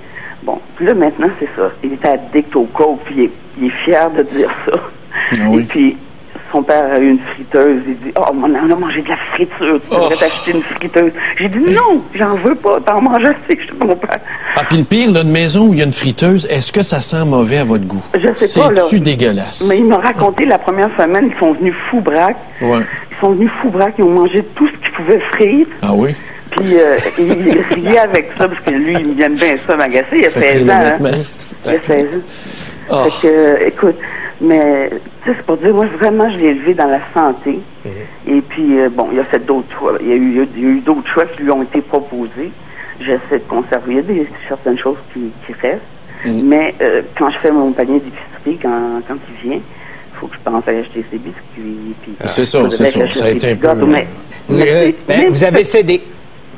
Bon, puis là, maintenant, c'est ça. Il est addict au coke, puis il est fier de dire ça. Et puis, son père a eu une friteuse. Il dit, oh, on a mangé de la friture. Tu devrais t'acheter une friteuse. J'ai dit, non, j'en veux pas. T'en manges assez, je suis mon père. Ah, puis le pire, là, une maison où il y a une friteuse, est-ce que ça sent mauvais à votre goût? Je sais pas, là. C'est-tu dégueulasse? Mais il m'a raconté la première semaine, ils sont venus fou braque. Ils sont venus fou braque, ils ont mangé tout ce qu'ils pouvaient frire. Ah oui? Puis il riait avec ça, parce que lui, il aime bien ça m'agacer. Il a 16 ans. Hein? Il a 16 ans. Fait que, écoute, mais, tu sais, c'est pour dire, moi, vraiment, je l'ai élevé dans la santé. Et puis, bon, il a fait d'autres choix. Il y a eu d'autres choix qui lui ont été proposés. J'essaie de conserver certaines choses qui restent. Mais quand je fais mon panier d'épicerie, quand il vient, il faut que je pense à acheter ses biscuits. C'est ça, c'est ça. Ça a été un peu... Mais vous avez cédé.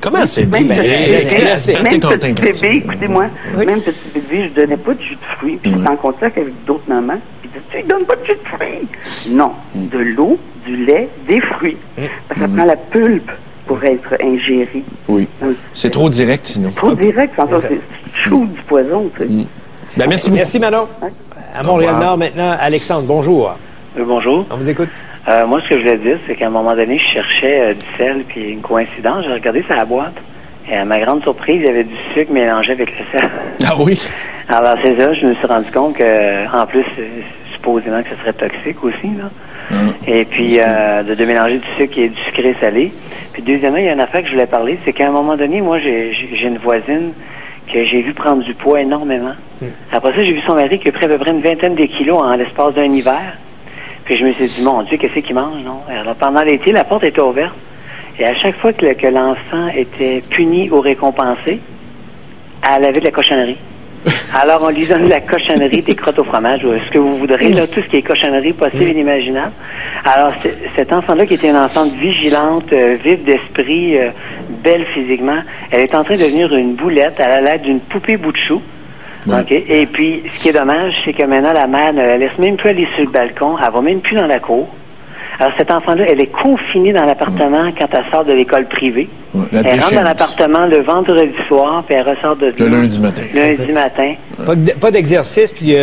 Comment c'est bien? Même petit bébé, écoutez-moi, même petit bébé, je donnais pas de jus de fruits. Puis j'étais en contact avec d'autres mamans. Puis ils disaient, tu ne donnes pas de jus de fruits. Non, de l'eau, du lait, des fruits. Parce que ça prend la pulpe pour être ingéré. Oui. C'est trop direct, sinon. Trop direct, c'est chaud du poison, tu sais. Ben, merci beaucoup. Merci, Manon. À Montréal-Nord, maintenant, Alexandre, bonjour. Bonjour. On vous écoute. Moi, ce que je voulais dire, c'est qu'à un moment donné, je cherchais du sel, puis une coïncidence, j'ai regardé sa boîte, et à ma grande surprise, il y avait du sucre mélangé avec le sel. Ah oui? Alors, c'est ça, je me suis rendu compte que, en plus, supposément que ce serait toxique aussi, là. Et puis, de mélanger du sucre et du sucré salé. Puis, deuxièmement, il y a une affaire que je voulais parler, c'est qu'à un moment donné, moi, j'ai une voisine que j'ai vu prendre du poids énormément. Après ça, j'ai vu son mari qui a pris à peu près une vingtaine de kilos en l'espace d'un hiver. Puis je me suis dit, mon Dieu, qu'est-ce qu'il mange, non? Alors, pendant l'été, la porte était ouverte. Et à chaque fois que l'enfant était puni ou récompensé, elle avait de la cochonnerie. Alors, on lui donne de la cochonnerie, des crottes au fromage, ou ce que vous voudrez, là, tout ce qui est cochonnerie possible et inimaginable. Alors, cet enfant-là, qui était une enfant vigilante, vive d'esprit, belle physiquement, elle est en train de devenir une boulette à la lettre d'une poupée bout de chou. Okay. Et puis, ce qui est dommage, c'est que maintenant, la mère ne la laisse même plus aller sur le balcon. Elle va même plus dans la cour. Alors, cet enfant-là, elle est confinée dans l'appartement quand elle sort de l'école privée. Elle rentre dans l'appartement le vendredi soir, puis elle ressort de le lundi matin. Lundi matin. Pas d'exercice, puis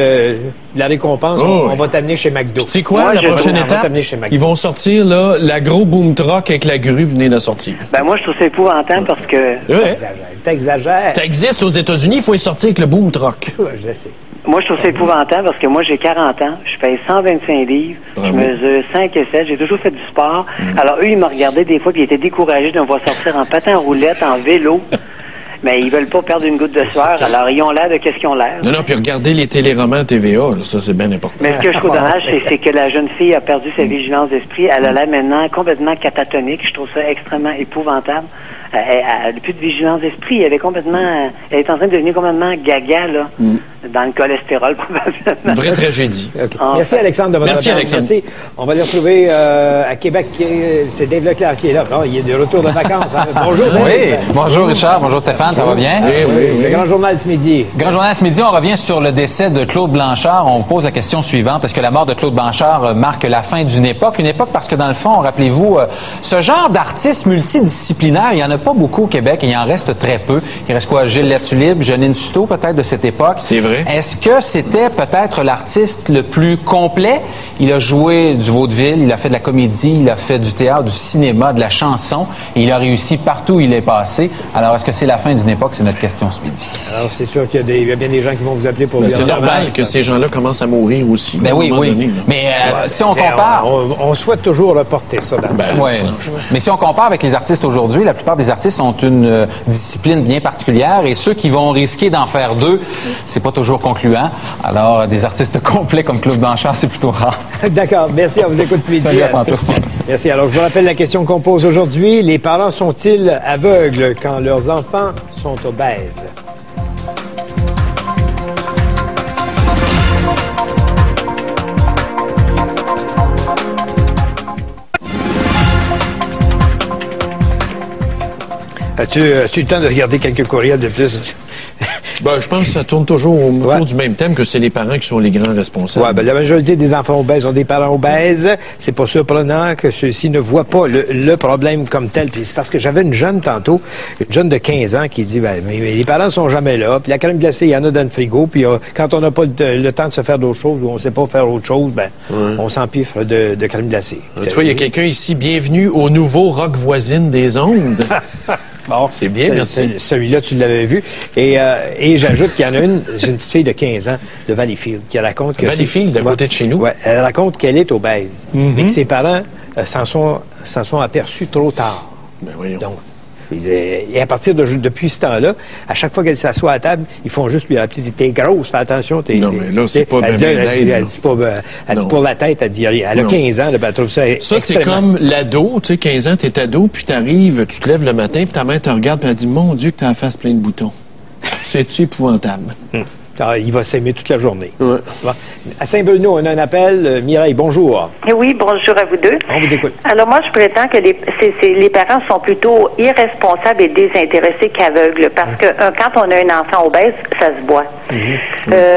la récompense, on va t'amener chez McDo. Tu sais quoi, la prochaine étape? Ils vont sortir, là, la gros boom truck avec la grue, venez la sortir. Ben, moi, je trouve ça épouvantable parce que... T'exagères. Ça existe aux États-Unis, il faut y sortir avec le boom truck. Je sais. Moi, je trouve ça épouvantable parce que moi, j'ai 40 ans, je paye 125 livres, je mesure 5 et 7, j'ai toujours fait du sport. Alors, eux, ils me regardaient des fois, puis ils étaient découragés de me voir sortir en patin roulette, en vélo. Mais ils veulent pas perdre une goutte de sueur, alors ils ont l'air de qu'est-ce qu'ils ont l'air. Non, puis regardez les téléromans TVA, là, ça, c'est bien important. Mais ce que je trouve dommage, c'est que la jeune fille a perdu sa vigilance d'esprit. Elle a l'air maintenant complètement catatonique. Je trouve ça extrêmement épouvantable. Elle n'a plus de vigilance d'esprit. Elle est en train de devenir complètement gaga, là, dans le cholestérol, probablement. Une vraie tragédie. Okay. Merci, Alexandre, de votre Merci, Alexandre. Merci. On va les retrouver à Québec. C'est Dave Leclerc qui est là. Non, il est de retour de vacances. Hein. Bonjour, Dave. Oui, bonjour, Richard. Bonjour, Stéphane. Ça va bien? Oui. Le Grand Journal ce midi. Grand Journal ce midi, on revient sur le décès de Claude Blanchard. On vous pose la question suivante. Est-ce que la mort de Claude Blanchard marque la fin d'une époque? Une époque parce que, dans le fond, rappelez-vous, ce genre d'artiste multidisciplinaire, il y en a a pas beaucoup au Québec, il en reste très peu. Il reste quoi? Gilles Latulippe, Janine Suto, peut-être, de cette époque. C'est vrai. Est-ce que c'était peut-être l'artiste le plus complet? Il a joué du vaudeville, il a fait de la comédie, il a fait du théâtre, du cinéma, de la chanson, et il a réussi partout où il est passé. Alors, est-ce que c'est la fin d'une époque? C'est notre question ce midi. Alors, c'est sûr qu'il y a bien des gens qui vont vous appeler pour dire c'est normal que ces gens-là commencent à mourir aussi. Ben oui, oui. Donné, mais si on compare... On souhaite toujours reporter ça dans Mais si on compare avec les artistes aujourd'hui, la plupart des artistes ont une discipline bien particulière et ceux qui vont risquer d'en faire deux, c'est pas toujours concluant. Alors, des artistes complets comme Claude Blanchard, c'est plutôt rare. D'accord. Merci. On vous écoute ce midi. Merci. Alors, je vous rappelle la question qu'on pose aujourd'hui. Les parents sont-ils aveugles quand leurs enfants sont obèses? As-tu le temps de regarder quelques courriels de plus? Ben, je pense que ça tourne toujours autour du même thème, que c'est les parents qui sont les grands responsables. Oui, ben, la majorité des enfants obèses ont des parents obèses. C'est pas surprenant que ceux-ci ne voient pas le problème comme tel. Puis c'est parce que j'avais une jeune tantôt, une jeune de 15 ans qui dit, ben, mais les parents sont jamais là. Puis la crème glacée, il y en a dans le frigo. Puis quand on n'a pas le temps de se faire d'autres choses ou on ne sait pas faire autre chose, ben, on s'empiffre de crème glacée. Tu vois, il y a quelqu'un ici, bienvenue au nouveau rock voisine des ondes. Bon, c'est bien, merci. Celui-là, tu l'avais vu. Et j'ajoute qu'il y en a j'ai une petite fille de 15 ans de Valleyfield qui raconte que... Valleyfield, à côté de chez nous? Oui, elle raconte qu'elle est obèse, mais que ses parents s'en sont aperçus trop tard. Ben voyons. Donc, et à partir depuis ce temps-là, à chaque fois qu'elle s'assoit à table, ils font juste lui rappeler, t'es grosse, fais attention. Non, mais là, c'est pas elle dit pour la tête, elle dit rien. Elle a 15 ans, elle trouve ça c'est comme l'ado, tu sais, 15 ans, t'es ado, puis t'arrives, tu te lèves le matin, puis ta mère te regarde, puis elle dit, mon Dieu, que t'as la face pleine de boutons. C'est-tu épouvantable? Alors, il va s'aimer toute la journée. Ouais. Bon. À Saint-Bruno, on a un appel. Mireille, bonjour. Oui, bonjour à vous deux. On vous écoute. Alors, moi, je prétends que les parents sont plutôt irresponsables et désintéressés qu'aveugles, parce que quand on a un enfant obèse, ça se voit.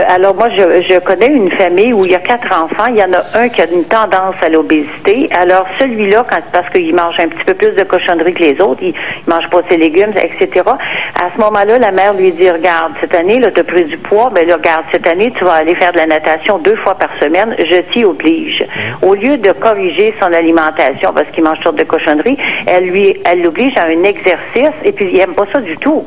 Alors, moi, je connais une famille où il y a 4 enfants. Il y en a un qui a une tendance à l'obésité. Alors, celui-là, parce qu'il mange un petit peu plus de cochonneries que les autres, il mange pas ses légumes, etc. À ce moment-là, la mère lui dit, regarde, cette année, là, t'as pris du poids, ben là, regarde, cette année, tu vas aller faire de la natation 2 fois par semaine, je t'y oblige. Au lieu de corriger son alimentation, parce qu'il mange toutes de cochonneries, elle l'oblige à un exercice, et puis il aime pas ça du tout.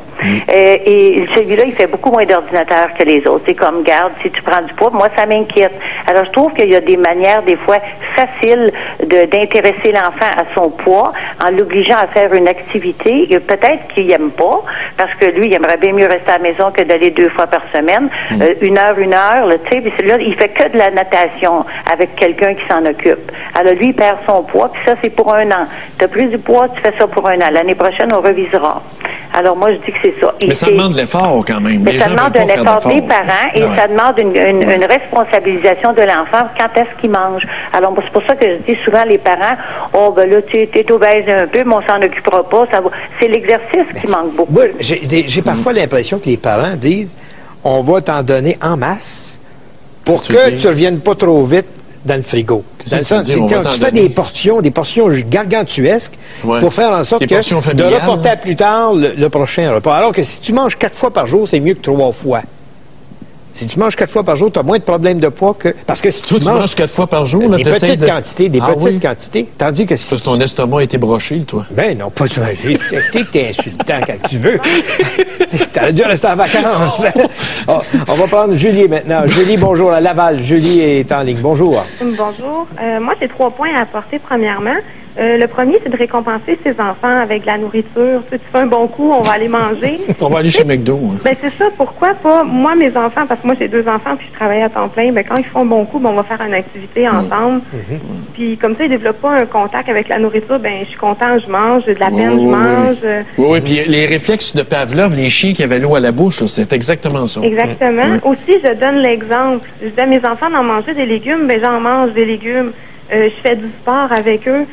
Et celui-là, il fait beaucoup moins d'ordinateur que les autres. C'est comme, garde, si tu prends du poids, moi, ça m'inquiète. Alors, je trouve qu'il y a des manières, des fois, faciles d'intéresser l'enfant à son poids, en l'obligeant à faire une activité, peut-être qu'il n'aime pas, parce que lui, il aimerait bien mieux rester à la maison que d'aller 2 fois par semaine. 1 heure, tu sais, puis celui-là, il fait que de la natation avec quelqu'un qui s'en occupe. Alors, lui, il perd son poids, puis ça, c'est pour 1 an. Tu as pris du poids, tu fais ça pour 1 an. L'année prochaine, on revisera. Alors, moi, je dis que c'est ça. Mais ça demande de l'effort, quand même. Mais ça demande un effort des parents et ça demande une responsabilisation de l'enfant quand est-ce qu'il mange. Alors, c'est pour ça que je dis souvent les parents, oh, ben là, tu es obèse un peu, mais on s'en occupera pas. C'est l'exercice qui manque beaucoup. Moi, j'ai parfois l'impression que les parents disent, on va t'en donner en masse pour que tu ne reviennes pas trop vite dans le frigo. Dans le sens, tu fais des portions gargantuesques pour faire en sorte de reporter à plus tard le prochain repas. Alors que si tu manges 4 fois par jour, c'est mieux que 3 fois. Si tu manges 4 fois par jour, tu as moins de problèmes de poids que... Parce que si tu manges 4 fois par jour, là, des petites quantités, tandis que si... Parce que ton estomac a été broché, toi. Ben non, pas toi. T'es insultant quand tu veux. T'aurais dû rester en vacances. On va prendre Julie maintenant. Julie, bonjour, à Laval. Julie est en ligne. Bonjour. Bonjour. Moi, j'ai 3 points à apporter, premièrement. Le premier, c'est de récompenser ses enfants avec de la nourriture. Tu fais un bon coup, on va aller manger. On va aller chez McDo. Hein. Ben c'est ça. Pourquoi pas? Moi, mes enfants, parce que moi, j'ai 2 enfants, puis je travaille à temps plein, ben quand ils font un bon coup, ben, on va faire une activité ensemble. Puis comme ça, ils développent pas un contact avec la nourriture. Ben je suis content, je mange. J'ai de la peine, je mange. Oui, puis les réflexes de Pavlov, les chiens qui avaient l'eau à la bouche, c'est exactement ça. Exactement. Aussi, je donne l'exemple. Je dis à mes enfants d'en manger des légumes, ben j'en mange des légumes. Je fais du sport avec eux.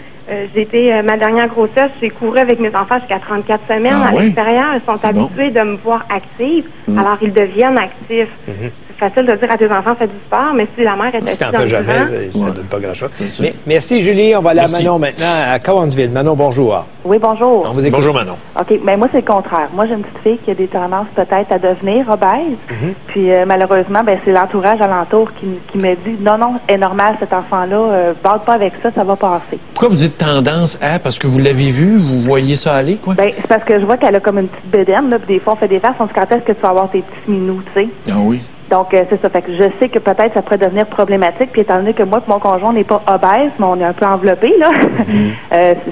Ma dernière grossesse, j'ai couru avec mes enfants jusqu'à 34 semaines à l'extérieur. Ils sont habitués de me voir active, alors ils deviennent actifs. C'est facile de dire à tes enfants, fais du sport, mais si la mère est assise dans le jamais, ça ne donne pas grand-chose. Merci, Julie. On va aller à Manon maintenant, à Cowansville. Manon, bonjour. Oui, bonjour. Bonjour, Manon. OK, mais moi, c'est le contraire. Moi, j'ai une petite fille qui a des tendances peut-être à devenir obèse. Puis, malheureusement, c'est l'entourage alentour qui me dit, non, est normal, cet enfant-là, bâte pas avec ça, ça va passer. Pourquoi vous dites tendance à? Parce que vous l'avez vu, vous voyez ça aller, quoi? C'est parce que je vois qu'elle a comme une petite bédaine, là, puis des fois, on fait des farces, on se dit quand est-ce que tu vas avoir tes petits minous, tu sais? Ah oui. Donc, c'est ça. Fait que je sais que peut-être ça pourrait devenir problématique. Puis, étant donné que moi et mon conjoint n'est pas obèse, mais on est un peu enveloppé, là,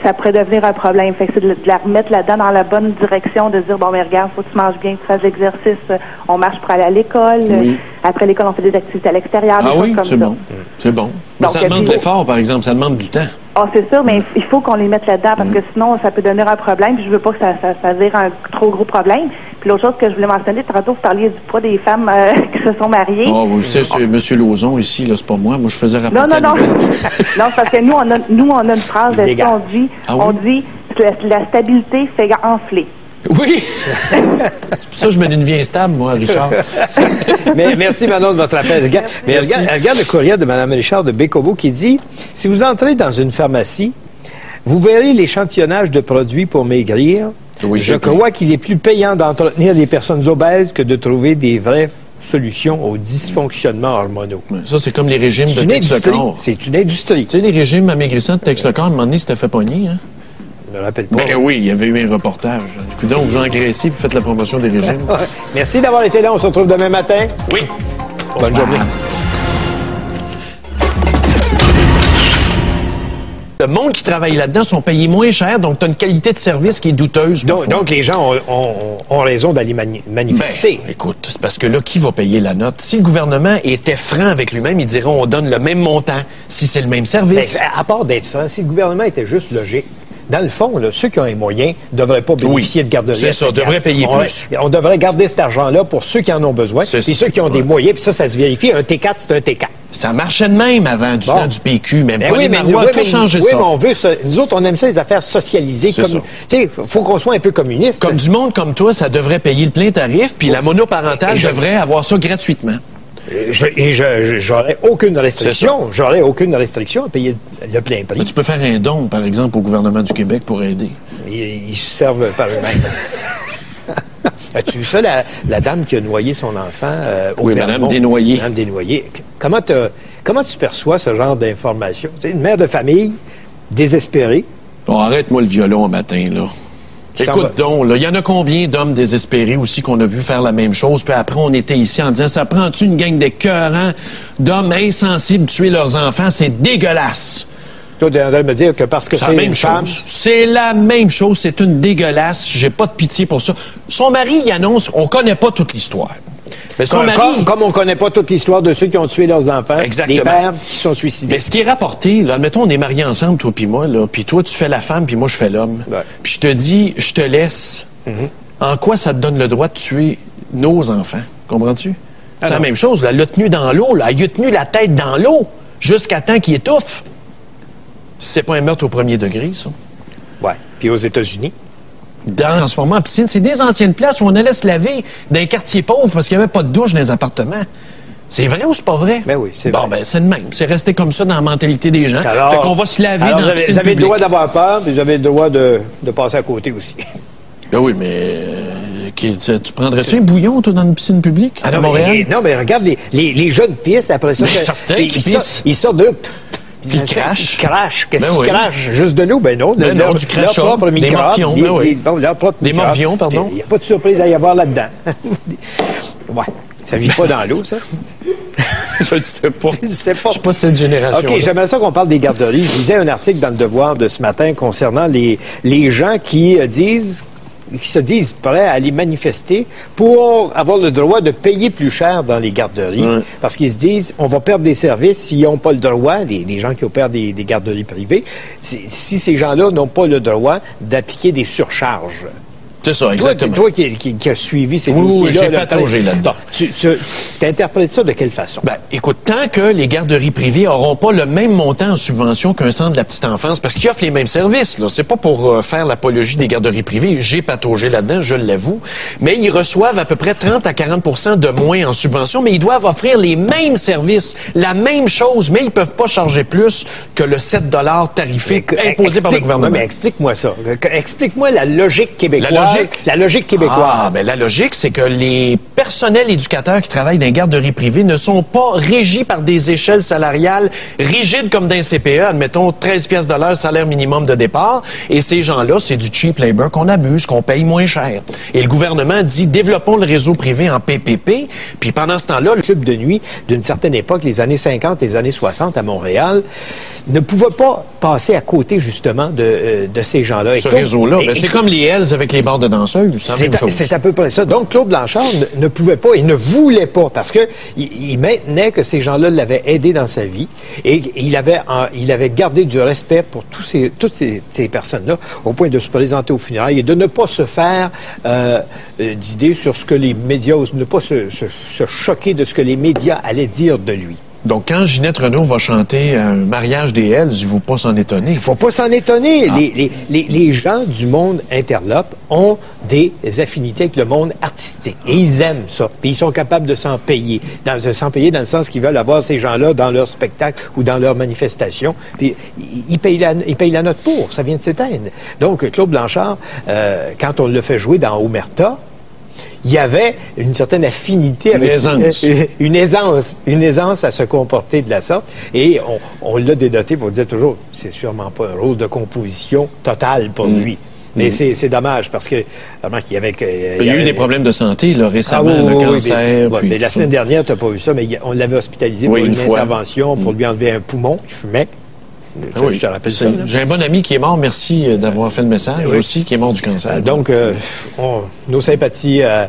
ça pourrait devenir un problème. Fait que c'est de la remettre là-dedans dans la bonne direction, de dire, bon, mais regarde, faut que tu manges bien, que tu fasses l'exercice. On marche pour aller à l'école. Oui. Après l'école, on fait des activités à l'extérieur. Ah oui, c'est bon. C'est bon. Mais donc, ça demande de l'effort, par exemple. Ça demande du temps. Ah, c'est sûr, mais il faut qu'on les mette là-dedans parce que sinon, ça peut devenir un problème. Puis je veux pas que ça vire un trop gros problème. Puis l'autre chose que je voulais mentionner, tantôt, vous parliez du poids des femmes qui se sont mariées. Ah oui, c'est M. Lauzon ici, là, c'est pas moi. Moi, je faisais rapporter Non, parce que nous, on a une phrase, on dit la stabilité fait enfler. Oui! C'est pour ça que je mène une vie instable, moi, Richard. Mais merci, Manon, de votre appel. Regarde le courriel de Mme Richard de Bécomo qui dit « Si vous entrez dans une pharmacie, vous verrez l'échantillonnage de produits pour maigrir. Oui, je crois qu'il est plus payant d'entretenir les personnes obèses que de trouver des vraies solutions aux dysfonctionnements hormonaux. » Ça, c'est comme les régimes de Texlecor. C'est une industrie. Tu sais, les régimes amaigrissants de Texlecor, à un moment donné, c'était fait pogner, hein? Je me rappelle pas. Ben oui, il y avait eu un reportage. Donc, vous engraissez et vous faites la promotion des régimes. Merci d'avoir été là. On se retrouve demain matin. Oui. Bonne journée. Le monde qui travaille là-dedans sont payés moins cher, donc tu as une qualité de service qui est douteuse. Donc les gens ont raison d'aller manifester. Ben, écoute, c'est parce que là, qui va payer la note? Si le gouvernement était franc avec lui-même, il dirait on donne le même montant si c'est le même service. Ben, à part d'être franc, si le gouvernement était juste logique, dans le fond, là, ceux qui ont les moyens ne devraient pas bénéficier de garderie. C'est ça, devraient payer plus. On devrait garder cet argent-là pour ceux qui en ont besoin. Puis ceux qui ont des moyens, puis ça se vérifie. Un T4, c'est un T4. Ça marchait de même avant du temps du PQ, même pas les Marois, tout changé ça. Oui, mais nous autres, on aime ça, les affaires socialisées. Tu sais, faut qu'on soit un peu communiste. Comme du monde comme toi, ça devrait payer le plein tarif, puis la monoparentale devrait avoir ça gratuitement. J'aurais aucune restriction. J'aurais aucune restriction à payer le plein prix. Mais tu peux faire un don, par exemple, au gouvernement du Québec pour aider. Ils se servent par eux-mêmes. As-tu vu ça, la dame qui a noyé son enfant au Vermont? Madame Desnoyers. Madame Desnoyers. Comment tu perçois ce genre d'informations? Tu sais, une mère de famille désespérée. Oh, arrête-moi le violon un matin, là. Écoute donc, il y en a combien d'hommes désespérés aussi qu'on a vu faire la même chose, puis après on était ici en disant, ça prend-tu une gang d'écœurants d'hommes insensibles tuer leurs enfants? C'est dégueulasse! Toi, tu es en train de me dire que parce que c'est une femme... C'est la même chose, c'est une dégueulasse, j'ai pas de pitié pour ça. Son mari, il annonce, on connaît pas toute l'histoire. Mais son mari... Comme on ne connaît pas toute l'histoire de ceux qui ont tué leurs enfants, les pères qui sont suicidés. Mais ce qui est rapporté, là, admettons, on est mariés ensemble, toi puis moi, là, puis toi, tu fais la femme, puis moi, je fais l'homme. Ouais. Puis je te dis, je te laisse. En quoi ça te donne le droit de tuer nos enfants? Comprends-tu? C'est la même chose. Là, elle l'a tenu dans l'eau. Là. Elle a tenu la tête dans l'eau jusqu'à temps qu'il étouffe. C'est pas un meurtre au premier degré, ça. Ouais. Puis aux États-Unis? Transformé en piscine. C'est des anciennes places où on allait se laver dans les quartiers pauvres parce qu'il n'y avait pas de douche dans les appartements. C'est vrai ou c'est pas vrai? Ben oui, c'est vrai. Bon, ben c'est le même. C'est resté comme ça dans la mentalité des gens. Alors, fait qu'on va se laver dans la piscine Vous avez le droit d'avoir peur, puis vous avez le droit de passer à côté aussi. Ben oui, mais tu prendrais-tu un bouillon, toi, dans une piscine publique à Montréal? Non, mais regarde, les jeunes pissent après ça. Ils sortent de... Ils crachent. Ils crachent. Qu'est-ce qu'ils crachent? Juste de l'eau? Ben non. Non, du crachat. Leur propre microbe. Des morpions, pardon. Il n'y a pas de surprise à y avoir là-dedans. Ouais. Ça vit pas dans l'eau, ça? Je ne sais pas. Je ne sais pas. Je suis pas de cette génération. OK, j'aimerais ça qu'on parle des garderies. Je lisais un article dans Le Devoir de ce matin concernant les gens qui se disent prêts à aller manifester pour avoir le droit de payer plus cher dans les garderies. Parce qu'ils se disent, on va perdre des services s'ils n'ont pas le droit, les gens qui opèrent des garderies privées, si ces gens-là n'ont pas le droit d'appliquer des surcharges. C'est ça, exactement. Toi qui as suivi ces dossiers-là... Oui, j'ai pataugé là-dedans. Tu interprètes ça de quelle façon? Ben, écoute, tant que les garderies privées n'auront pas le même montant en subvention qu'un centre de la petite enfance, parce qu'ils offrent les mêmes services, là. C'est pas pour faire l'apologie des garderies privées. J'ai pataugé là-dedans, je l'avoue. Mais ils reçoivent à peu près 30 à 40 de moins en subvention, mais ils doivent offrir les mêmes services, la même chose, mais ils peuvent pas charger plus que le 7 tarifé imposé par le gouvernement. Mais explique-moi ça. Explique-moi la logique québécoise. La logique québécoise. Ah, ben la logique, c'est que les personnels éducateurs qui travaillent dans les garderies privées ne sont pas régis par des échelles salariales rigides comme dans un CPE, admettons 13 pièces de l'heure, salaire minimum de départ. Et ces gens-là, c'est du cheap labor qu'on abuse, qu'on paye moins cher. Et le gouvernement dit, développons le réseau privé en PPP. Puis pendant ce temps-là, le club de nuit d'une certaine époque, les années 50, les années 60 à Montréal, ne pouvait pas passer à côté, justement, de ces gens-là. Ce réseau-là, c'est comme les Hells avec les bars de danseuses. C'est à peu près ça. Donc, Claude Blanchard ne pouvait pas et ne voulait pas, parce que il maintenait que ces gens-là l'avaient aidé dans sa vie et il avait gardé du respect pour toutes ces personnes-là, au point de se présenter aux funérailles et de ne pas se faire d'idées sur ce que les médias, ne pas se choquer de ce que les médias allaient dire de lui. Donc, quand Ginette Renault va chanter un mariage des Hells, il ne faut pas s'en étonner. Il ne faut pas s'en étonner. Ah. Les gens du monde interlope ont des affinités avec le monde artistique. Et ils aiment ça. Puis ils sont capables de s'en payer. S'en payer dans le sens qu'ils veulent avoir ces gens-là dans leur spectacle ou dans leur manifestation. Puis ils payent la note pour. Ça vient de s'éteindre. Donc, Claude Blanchard, quand on le fait jouer dans Omerta, il y avait une certaine affinité avec une aisance à se comporter de la sorte. Et on l'a dénoté pour dire toujours, c'est sûrement pas un rôle de composition totale pour lui. Mais c'est dommage parce que il y a eu des problèmes de santé là, récemment, le cancer. Mais la semaine dernière, tu n'as pas vu ça, mais on l'avait hospitalisé pour une intervention pour lui enlever un poumon. Il fumait. Je te rappelle ça. J'ai un bon ami qui est mort, merci d'avoir fait le message, aussi, qui est mort du cancer. Donc, nos sympathies à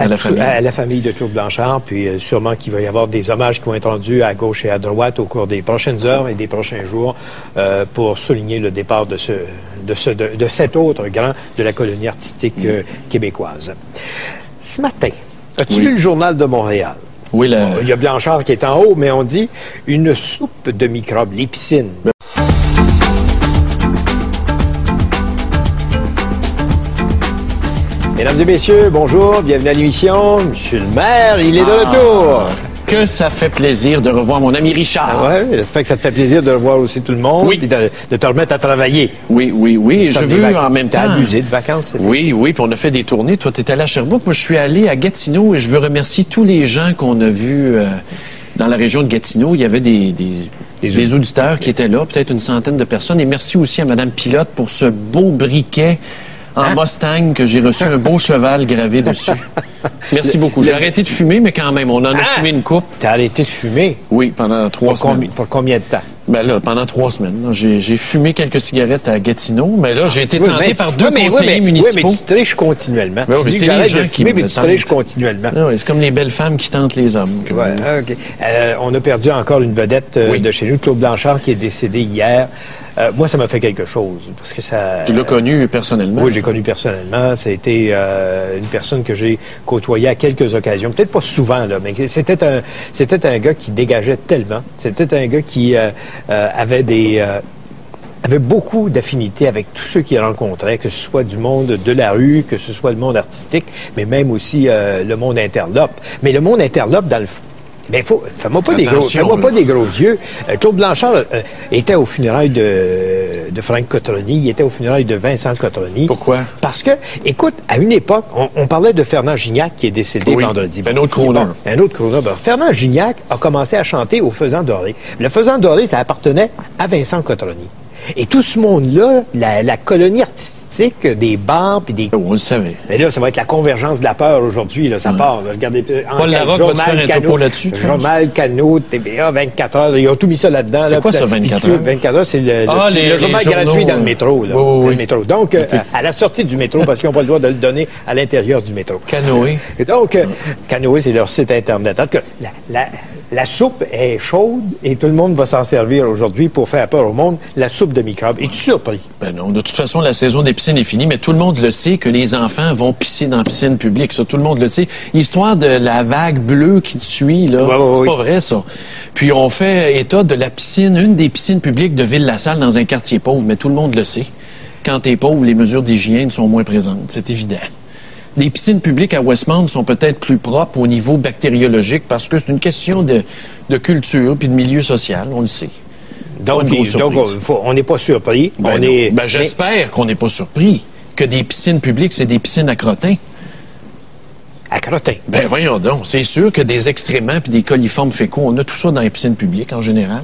la famille de Claude Blanchard, puis sûrement qu'il va y avoir des hommages qui vont être rendus à gauche et à droite au cours des prochaines heures et des prochains jours pour souligner le départ de cet autre grand de la colonie artistique québécoise. Ce matin, as-tu lu le Journal de Montréal? Oui, il y a Blanchard qui est en haut, mais on dit une soupe de microbes, les piscines. Mesdames et messieurs, bonjour, bienvenue à l'émission. Monsieur le maire, il est de retour. Que ça fait plaisir de revoir mon ami Richard. Oui, j'espère que ça te fait plaisir de revoir aussi tout le monde. Oui. Puis de te remettre à travailler. Oui. Je veux en même temps... T'as abusé de vacances. Oui, puis on a fait des tournées. Toi, t'es allé à Sherbrooke. Moi, je suis allé à Gatineau et je veux remercier tous les gens qu'on a vus dans la région de Gatineau. Il y avait des auditeurs qui étaient là, peut-être une centaine de personnes. Et merci aussi à Mme Pilote pour ce beau briquet en Mustang que j'ai reçu, un beau cheval gravé dessus. Merci beaucoup. J'ai arrêté de fumer, mais quand même, on en a fumé une coupe. T'as arrêté de fumer? Oui, pendant 3 semaines. Pour combien de temps? Ben là, pendant 3 semaines. J'ai fumé quelques cigarettes à Gatineau, mais là, j'ai été tenté par 2 conseillers municipaux. Oui, mais tu triches continuellement. Tu dis que j'arrête de fumer, mais tu triches continuellement. Oui, c'est comme les belles femmes qui tentent les hommes. Ouais, OK. On a perdu encore une vedette de chez nous, Claude Blanchard, qui est décédé hier. Moi, ça m'a fait quelque chose, parce que ça... Tu l'as connu personnellement? Oui, j'ai connu personnellement. Ça a été une personne que j'ai côtoyée à quelques occasions. Peut-être pas souvent, là, mais c'était un gars qui dégageait tellement. C'était un gars qui avait beaucoup d'affinités avec tous ceux qu'il rencontrait, que ce soit du monde de la rue, que ce soit le monde artistique, mais même aussi le monde interlope. Mais le monde interlope, dans le fond, mais fais-moi pas des gros yeux. Claude Blanchard était aux funérailles de Frank Cotroni, il était aux funérailles de Vincent Cotroni. Pourquoi? Parce que, écoute, à une époque, on parlait de Fernand Gignac qui est décédé vendredi. Un autre crooner. Un autre crooner. Fernand Gignac a commencé à chanter au Faisan Doré. Le Faisan Doré, ça appartenait à Vincent Cotroni. Et tout ce monde-là, la colonie artistique des bars puis des... On le savait. Mais là, ça va être la convergence de la peur aujourd'hui. Là, ça part. Là. Regardez, Paul Larocque va te faire un topo là-dessus. Journal, Cano, TVA, 24 heures. Ils ont tout mis ça là-dedans. C'est quoi ça, 24 heures? 24 heures, c'est le journal gratuit dans le métro. Là, dans le métro. Donc, à la sortie du métro, parce qu'ils n'ont pas le droit de le donner à l'intérieur du métro. Canoë. Et donc, Canoë, c'est leur site Internet. En tout cas, La soupe est chaude et tout le monde va s'en servir aujourd'hui pour faire peur au monde. La soupe de microbes. Es-tu surpris? Ben non. De toute façon, la saison des piscines est finie, mais tout le monde le sait que les enfants vont pisser dans la piscine publique. Ça, tout le monde le sait. L'histoire de la vague bleue qui te suit, là, c'est pas vrai, ça. Puis on fait état de la piscine, une des piscines publiques de Ville-la-Salle dans un quartier pauvre, mais tout le monde le sait. Quand t'es pauvre, les mesures d'hygiène sont moins présentes. C'est évident. Les piscines publiques à Westmount sont peut-être plus propres au niveau bactériologique parce que c'est une question de culture puis de milieu social, on le sait. Donc on n'est pas surpris. J'espère qu'on n'est pas surpris que des piscines publiques, c'est des piscines à crottins. À crottin. Ben voyons donc. C'est sûr que des excréments puis des coliformes fécaux, on a tout ça dans les piscines publiques en général.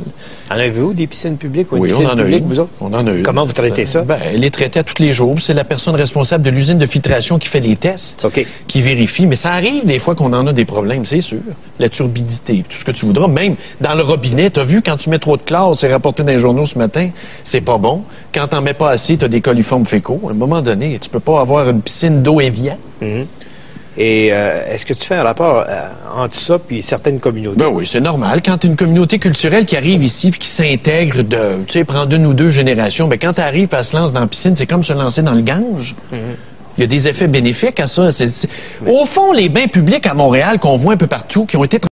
En avez-vous des piscines publiques ou oui, piscines publiques, vous autres? On en a eu. Comment vous traitez ça? Ben, elle est traitée à tous les jours. C'est la personne responsable de l'usine de filtration qui fait les tests, qui vérifie. Mais ça arrive des fois qu'on en a des problèmes, c'est sûr. La turbidité, tout ce que tu voudras. Même dans le robinet, t'as vu, quand tu mets trop de chlore, c'est rapporté dans les journaux ce matin, c'est pas bon. Quand t'en mets pas assez, t'as des coliformes fécaux. À un moment donné, tu peux pas avoir une piscine d'eau Evian. Et est-ce que tu fais un rapport entre ça puis certaines communautés? Ben oui, c'est normal. Quand tu as une communauté culturelle qui arrive ici puis qui s'intègre tu sais, prend une ou deux générations, ben quand tu arrives et elle se lance dans la piscine, c'est comme se lancer dans le Gange. Il y a des effets bénéfiques à ça. Au fond, les bains publics à Montréal qu'on voit un peu partout, qui ont été